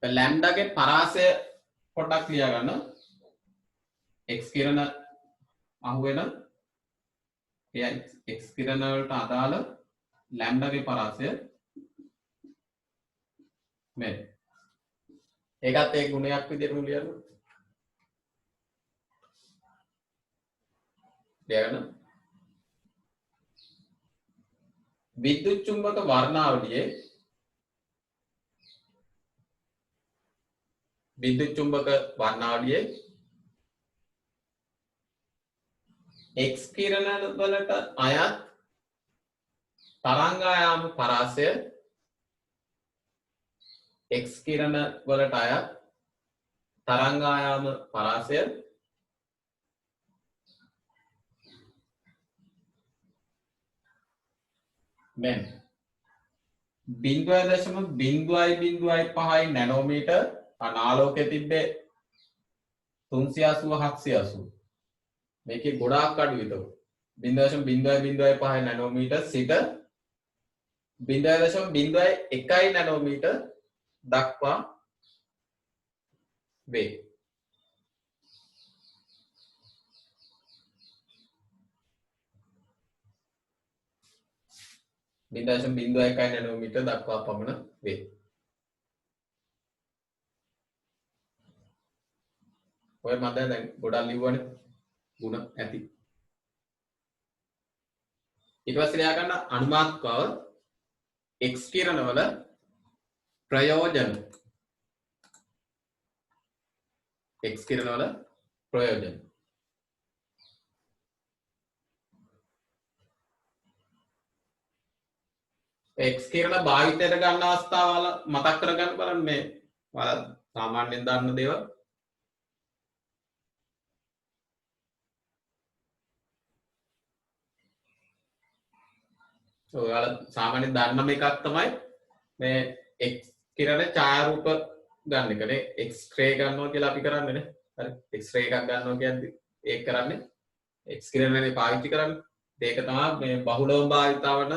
ලැම්ඩාගේ පරාසය පොඩ්ඩක් ලියා ගන්න. X කිරණ අහුවෙන X කිරණ වලට අදාළ ලැම්ඩාගේ පරාසය මේ ඒකත් ඒ ගුණයක් විදිහට ලියන්න. ලියගන්න. විද්‍යුත් චුම්බක වර්ණාවලියේ X කිරණ වලට අයත් තරංගායාම පරාසය X කිරණ වලට අයත් තරංගායාම පරාසය මෙන් 0.0.5 නැනෝමීටර් අනාලෝකයේ තිබ්බේ 380 780 මේකේ ගොඩාක් අඩුයි එතකොට 0.005 නැනෝමීටර් සිට 0.01 නැනෝමීටර් දක්වා වේ. බින්දශම් 0.1 නැනෝමීටර් දක්වා පමණ වේ. ඔය මම දැන් ගොඩක් ලිව්වනේ ಗುಣ ඇති. ඊට පස්සේ ලියා ගන්න අනුමාත්කව x කිරණවල ප්‍රයෝජන. x කිරණවල ප්‍රයෝජන. x කිරණ භාවිතයට ගන්න අවස්ථාවල මතක් කරගන්න බලන්න මේ ඔයාලා සාමාන්‍යයෙන් දන්න දේවල්. ඔයාලා සාමාන්‍යයෙන් දන්නම එකක් තමයි මේ x කිරණ ඡායාරූප ගන්න එකනේ x-ray ගන්නවා කියලා අපි කරන්නේ නේ. හරි x-ray එකක් ගන්නවා කියන්නේ ඒක කරන්නේ x කිරණනේ පාවිච්චි කරන්නේ. ඒක තමයි මේ බහුලව භාවිතාවන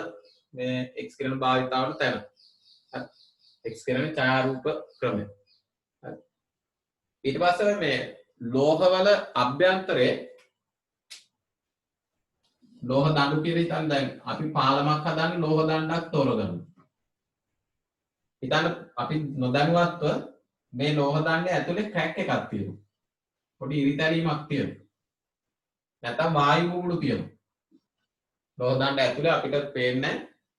මේ x කිරණ භාවිතාවන තැන. හරි x කිරණ ඡායාරූප ක්‍රමය. හරි ඊට පස්සේ මේ ලෝහවල අභ්‍යන්තරයේ ලෝහ දඬු කියලා හිතන්න දැන් අපි පාලමක් හදන්න ලෝහ දණ්ඩක් තෝරගන්න. හිතන්න අපි නොදැනුවත්ව මේ ලෝහ දණ්ඩේ ඇතුලේ ක්‍රැක් එකක් තියෙනවා. පොඩි ඉරිතැලීමක් තියෙනවා. නැත්නම් වායු බුබුලු තියෙනවා. ලෝහ දණ්ඩ ඇතුලේ අපිට පේන්නේ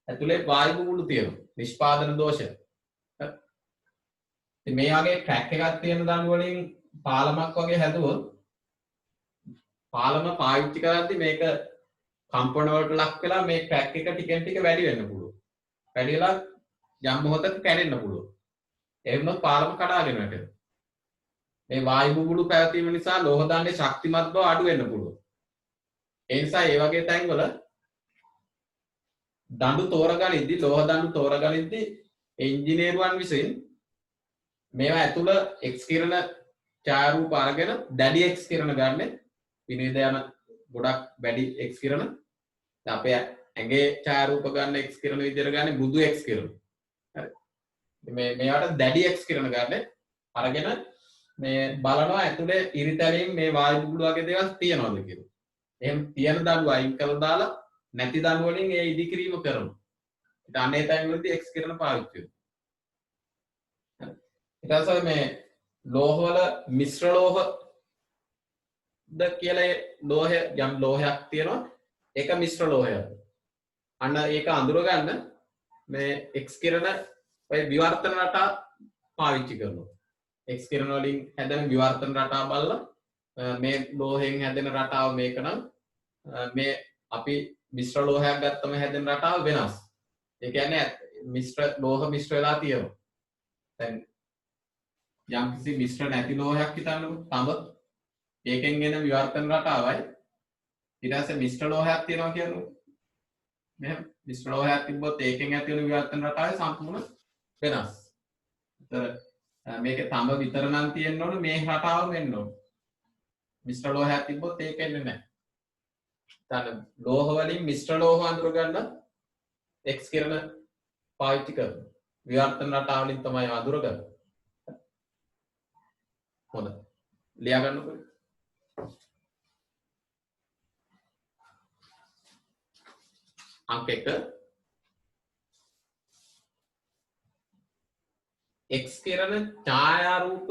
ඇතුලේ වායු බුබුලු තියෙනවා. නිෂ්පාදන දෝෂ. ඉතින් මේ වගේ ක්‍රැක් එකක් තියෙන දණ්ඩ වලින් පාලමක් වගේ හැදුවොත් පාලම පාවිච්චි කරද්දී මේක කම්පන වලට ලක් වෙලා මේ ක්‍රැක් එක ටිකෙන් ටික වැඩි වෙන්න පුළුවන්. වැඩි වෙලා යම් මොහොතක කැඩෙන්න පුළුවන්. ඒ වුණොත් පාලම කඩාගෙන වැටෙනවා. මේ වායු බුබුලු පැවතීම නිසා ලෝහ දණ්ඩේ ශක්තිමත් බව අඩු වෙන්න පුළුවන්. ඒ නිසා මේ වගේ තැන්වල දඬු තෝරගනිද්දී ලෝහ දඬු තෝරගනිද්දී ඉංජිනේරුවන් විසින් මේවා ඇතුළ x කිරණ ඡායාරූප අරගෙන දැඩි x කිරණ ගන්න විනේද යන ගොඩක් වැඩි x කිරණ අපේ ඇඟේ ඡායාරූප ගන්න x කිරණ විදිහට ගන්න බුදු x කිරණ. හරි මේවට දැඩි x කිරණ ගන්න අරගෙන මේ බලනවා ඇතුලේ ඉරිතැලීම් මේ වායු බුබුලු වගේ දේවල් තියනවද කියලා. එහෙම තියෙන දඬු අයින් කරලා දාලා නැති දඬු වලින් ඒ ඉදිකිරීම කරනවා. ඊට අනේ තැන් වලදී x කිරණ පාවිච්චි වෙනවා. ඊට පස්සේ මේ ලෝහවල මිශ්‍ර ලෝහ ද කියලා ලෝහය යම් ලෝහයක් තියෙනවා ඒක මිශ්‍ර ලෝහයක්. අන්න ඒක අඳුර ගන්න මේ x කිරණ ඔය විවර්තන රටා පාවිච්චි කරනවා. x කිරණ වලින් හැදෙන විවර්තන රටා බලලා මේ ලෝහයෙන් හැදෙන රටාව මේක නම් මේ අපි මිශ්‍ර ලෝහයක් ගත්තම හැදෙන රටාව වෙනස්. ඒ කියන්නේ මිශ්‍ර ලෝහ මිශ්‍ර වෙලා තියෙනවා. දැන් යම් කිසි මිශ්‍ර නැති ලෝහයක් හිතන්නකො තඹ ඒකෙන් එන විවර්තන රටාවයි ඊට පස්සේ මිශ්‍ර ලෝහයක් තියෙනවා කියනකො මෙහෙම මිශ්‍ර ලෝහයක් තිබ්බොත් ඒකෙන් ඇති වෙන විවර්තන රටාවයි සම්පූර්ණ වෙනස්. ඒතර මේකේ තඹ විතර නම් තියෙන්න ඕනේ මේ රටාව වෙන්න ඕනේ. මිශ්‍ර ලෝහයක් තිබ්බොත් ඒක එන්නේ නැහැ. දැන් ලෝහ වලින් මිශ්‍ර ලෝහ අඳුර ගන්න x කිරණ පාවිච්චි කරනවා. විවර්තන රටාව වලින් තමයි අඳුර ගන්න. හොඳයි. ලියා ගන්නකො. अंक 1 x किरण छायारूप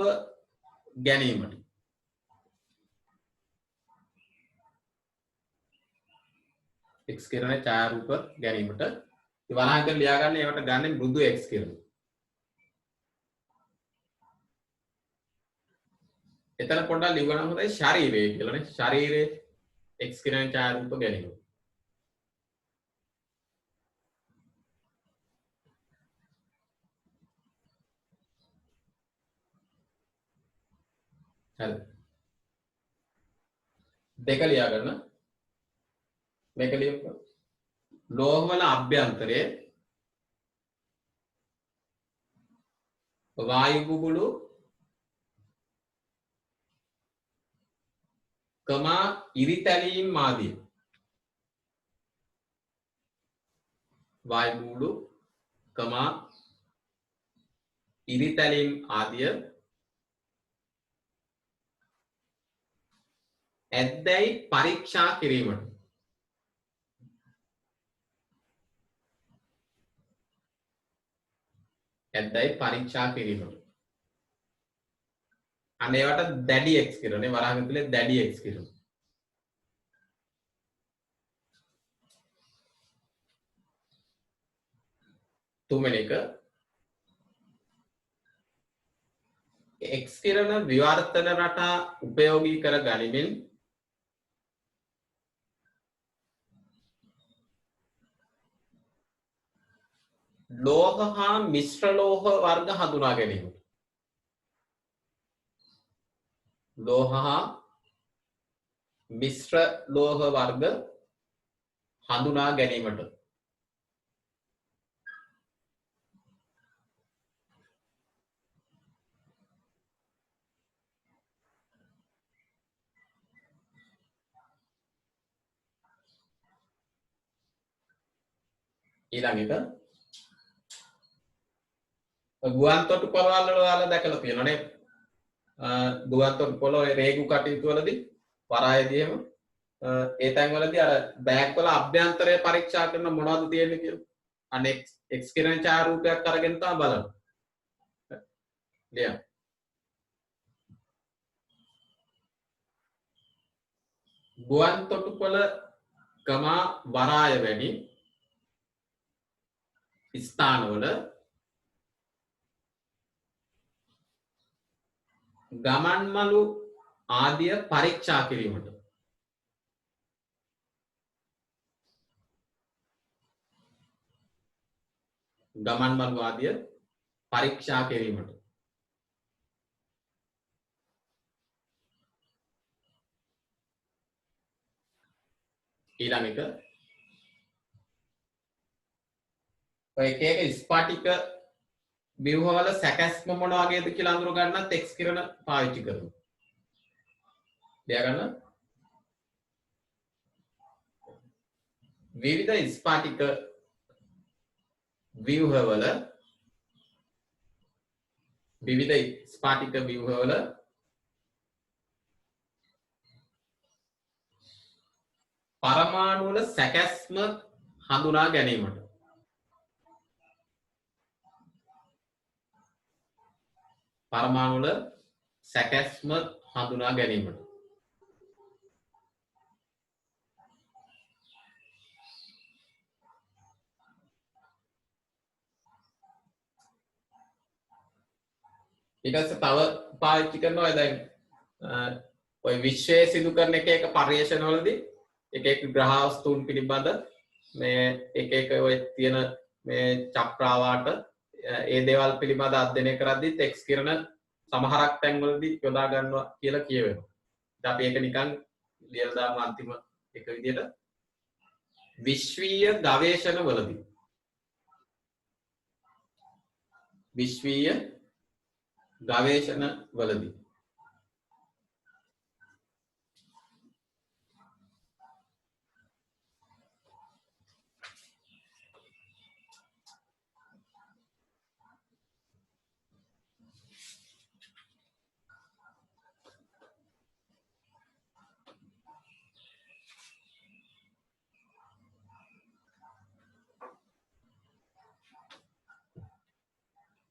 ගැනීමට x කිරණ ඡායාරූප ගැනීමට වනාන්තර ලියා ගන්න ඒවට ගන්න මෘදු x කිරණ. එතන පොඩ්ඩක් ලියවනම් හොඳයි ශරීරය කියලානේ. ශරීරයේ x කිරණ ඡායාරූප ගැනීම. හරි. දෙක ලියා ගන්න. මේක ලියමු. ලෝහවල අභ්‍යන්තරයේ වායු බුබුලු කමා ඉරිතැලීම් ආදිය වායුබූඩු කමා ඉරිතැලීම් ආදිය ඇද්දැයි පරීක්ෂා කිරීමට ඇද්දැයි පරීක්ෂා කිරීමට අනේවට දැඩි එක්ස් කිරණේ වරහන් ඇතුලේ දැඩි එක්ස් කිරණ තුන්වෙනි එක එක්ස් කිරණ විවර්තන රටා උපයෝගී කර ගනිමින් ලෝහ හා මිශ්‍ර ලෝහ වර්ග හඳුනා ගැනීම ලෝහ හා මිශ්‍ර ලෝහ වර්ග හඳුනා ගැනීමට ඊළඟ එක ගුවන් තොටුපළවල් වල ඔයාලා දැකලා තියෙනවා නේ ගුවන් තොටුපළ ඔය රේගු කටයුතු වලදී වරායේදීම ඒ තැන් වලදී අර බෑග් වල අභ්‍යන්තරය පරීක්ෂා කරන මොනවද තියෙන්නේ කියලා අනේ එක්ස් කිරණ ඡායාරූපයක් අරගෙන තමයි බලන්න ලියන්න ගුවන් තොටුපළ ගමා වරාය වැනි ස්ථානවල ගමන් මළු ආදිය පරීක්ෂා කිරීමට ගමන් මළු ආදිය පරීක්ෂා කිරීමට ඊළඟ එක ඔය එක එක ස්පාටික ව්‍යුහවල සැකැස්ම මොන වගේද කියලා අඳුර ගන්නත් එක්ස් කිරණ පාවිච්චි කරනවා. ලියා ගන්න. විවිධ ස්පාටික ව්‍යුහවල පරමාණු වල සැකැස්ම හඳුනා ගැනීමට පරමාණු වල සැකැස්ම හඳුනා ගැනීමට ඊට පස්සේ තව පාවිච්චි කරනවා දැන් ඔය විශ්වයේ සිදු කරන එක පර්යේෂණ වලදී එක එක ග්‍රහ වස්තුන් පිළිබඳ මේ එක එක ඔය තියෙන මේ චක්‍රාවාට ඒ දේවල් පිළිබඳ අධ්‍යයනය කරද්දී එක්ස් කිරණ සමහරක් තැන්වලදී යොදා ගන්නවා කියලා කියවෙනවා. ඉතින් අපි ඒක නිකන් ලියලා දාමු අන්තිම එක විදියට විශ්වීය ගවේෂණවලදී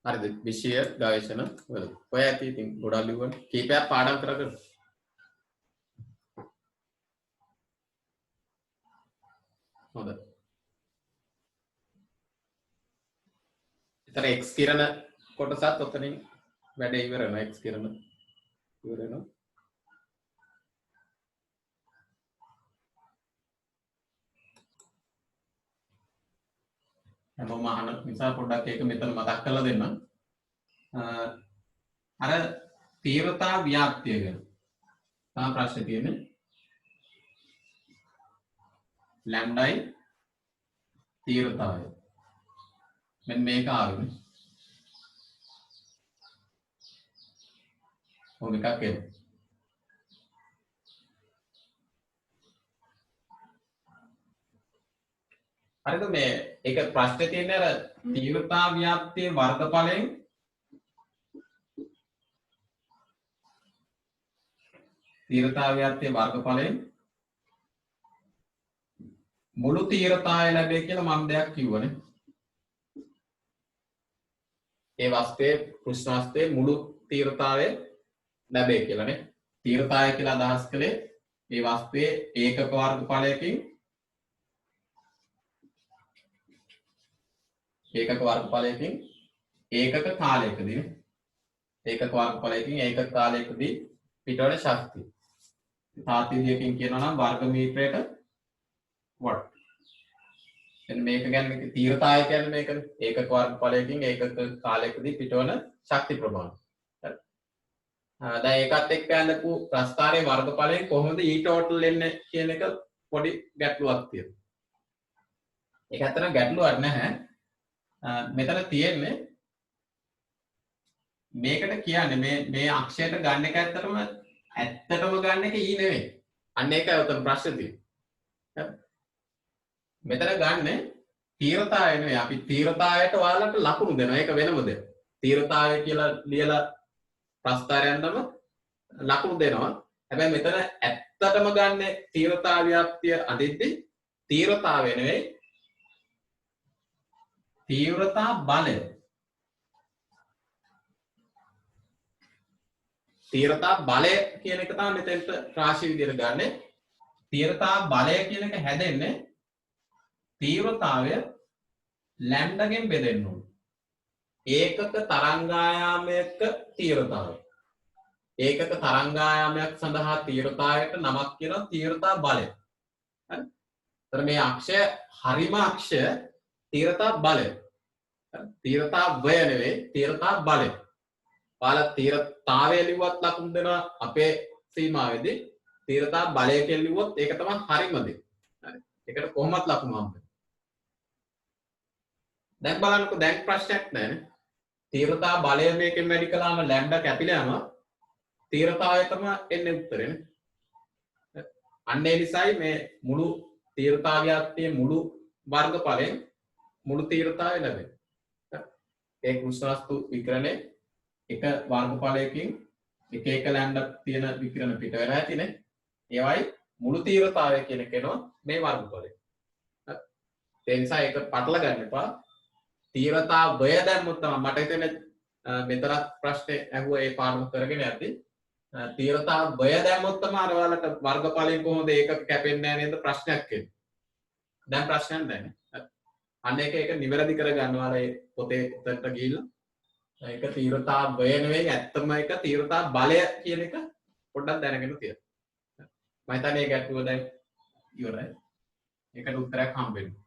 හරිද විශ්වීය ගවේෂණ වල ඔය ඇති ඉතින් ගොඩක් ලියුවන කීපයක් පාඩම් කරගන්න හොඳයි ඉතින් එක්ස් කිරණ කොටසත් ඔතනින් වැඩ ඉවර වෙනවා එක්ස් කිරණ ඉවර වෙනවා හැමෝම අහන නිසා පොඩ්ඩක් ඒක මෙතන මතක් කරලා දෙන්න අර තීව්‍රතා ව්‍යාප්තිය ගැන තමයි ප්‍රශ්නේ තියෙන්නේ ලැම්ඩායි තීව්‍රතාවය මෙන්න මේක ආවෙන්නේ ඕක එකක් එනවා හරිද මේ ඒක ප්‍රශ්නේ තියෙන්නේ අර තීව්‍රතා ව්‍යාප්තියේ වර්ගඵලයෙන් තීව්‍රතා ව්‍යාප්තියේ වර්ගඵලයෙන් මුළු තීව්‍රතාවය ලැබෙයි කියලා මම දෙයක් කිව්වනේ. ඒ වස්තුවේ කෘෂ්ණ වස්තුවේ මුළු තීව්‍රතාවය ලැබෙයි කියලානේ. තීව්‍රතාවය කියලා අදහස් කළේ මේ වස්තුවේ ඒකක වර්ගඵලයකින් ඒකක කාලයකදී ඒකක වර්ගඵලයකින් ඒකක කාලයකදී පිටවන ශක්තිය. තාත්විකයෙන් කියනවා නම් වර්ග මීටරයක වොට්. එන්න මේක කියන්නේ තීව්‍රතාවය කියන්නේ මේකනේ. ඒකක වර්ගඵලයකින් ඒකක කාලයකදී පිටවන ශක්ති ප්‍රමාණය. හරි. දැන් ඒකත් එක්ක යනකු ප්‍රස්ථාරයේ වර්ගඵලයෙන් කොහොමද E total එන්නේ කියන එක පොඩි ගැටලුවක් තියෙනවා. ඒක ඇත්තටම ගැටලුවක් නැහැ. මෙතන තියෙන්නේ මේකට කියන්නේ මේ අක්ෂයට ගන්න එක ඇත්තටම ගන්න එක E නෙවෙයි. අන්න ඒකයි උතන ප්‍රශ්නේ තියෙන්නේ. මෙතන ගන්න තීව්‍රතාවය නෙවෙයි. අපි තීව්‍රතාවයට ඔයාලට ලකුණු දෙනවා. ඒක වෙනම දෙයක්. තීව්‍රතාවය කියලා ලියලා ප්‍රස්ථාරයන්ටම ලකුණු දෙනවා. හැබැයි මෙතන ඇත්තටම ගන්න තීව්‍රතා ව්‍යාප්තිය අදිද්දී තීව්‍රතාවය නෙවෙයි තීව්‍රතා බලය. තීව්‍රතා බලය කියන එක තමයි මෙතෙන්ට රාශි විදියට ගන්නෙ. තීව්‍රතා බලය කියන එක හැදෙන්නේ තීව්‍රතාවය ලැම්ඩාගෙන් බෙදෙන්න ඕනේ. ඒකක තරංගායාමයක තීව්‍රතාවය. ඒකක තරංගායාමයක් සඳහා තීව්‍රතාවයට නමක් කියනවා තීව්‍රතා බලය. හරි? ඒතර මේ අක්ෂය හරිම අක්ෂය තීව්‍රතා බලය. තීව්‍රතා වය නෙවෙයි තීව්‍රතා බලය. ඔයාලා තීව්‍රතාවය ලිව්වත් ලකුණු දෙනවා අපේ සීමාවේදී. තීව්‍රතා බලය කියලා ලිව්වොත් ඒක තමයි හරිම දේ. හරි. ඒකට කොහොමවත් ලකුණු හම්බෙන්නේ. දැන් බලන්නකෝ දැන් ප්‍රශ්නයක් නැහැනේ. තීව්‍රතා බලය මේකෙන් වැඩි කළාම ලැම්ඩා කැපිලාම තීව්‍රතාවය තමයි එන්නේ උත්තරේනේ. අන්න ඒ නිසායි මේ මුළු තීව්‍රතා ව්‍යාප්තියේ මුළු වර්ගඵලයෙන් මුළු තීව්‍රතාවය ලැබෙන්නේ. ඒ කෘෂ්ණ වස්තු විකිරණේ එක වර්ගඵලයකින් එක ලැම්ඩා තියෙන විකිරණ පිට වෙලා ඇතිනේ. ඒවයි මුළු තීව්‍රතාවය කියන කෙනා මේ වර්ගඵලය. ඒ නිසා ඒක පටල ගන්න එපා. තීව්‍රතා වය දැම්මොත් තමයි මට හිතෙන්නේ මෙතරක් ප්‍රශ්නේ ඇහුවා ඒ පාඩම කරගෙන යද්දී තීව්‍රතා වය දැම්මොත් තමයි අර ඔයාලට වර්ගඵලයෙන් කොහොමද ඒක කැපෙන්නේ නැහැ නේද ප්‍රශ්නයක් එන්නේ. දැන් ප්‍රශ්නයක් නැහැ. අන්න ඒක නිවැරදි කරගන්න ඔයාලා ඒ පොතේ උඩට ගිහිල්ලා ඒක තීව්‍රතා වය නෙවෙයි ඇත්තම එක තීව්‍රතා බලය කියන එක පොඩ්ඩක් දැනගෙන තියෙනවා. මම හිතන්නේ ඒක ගැටුව දැන් ඉවරයි. ඒකට උත්තරයක් හම්බෙන්නේ.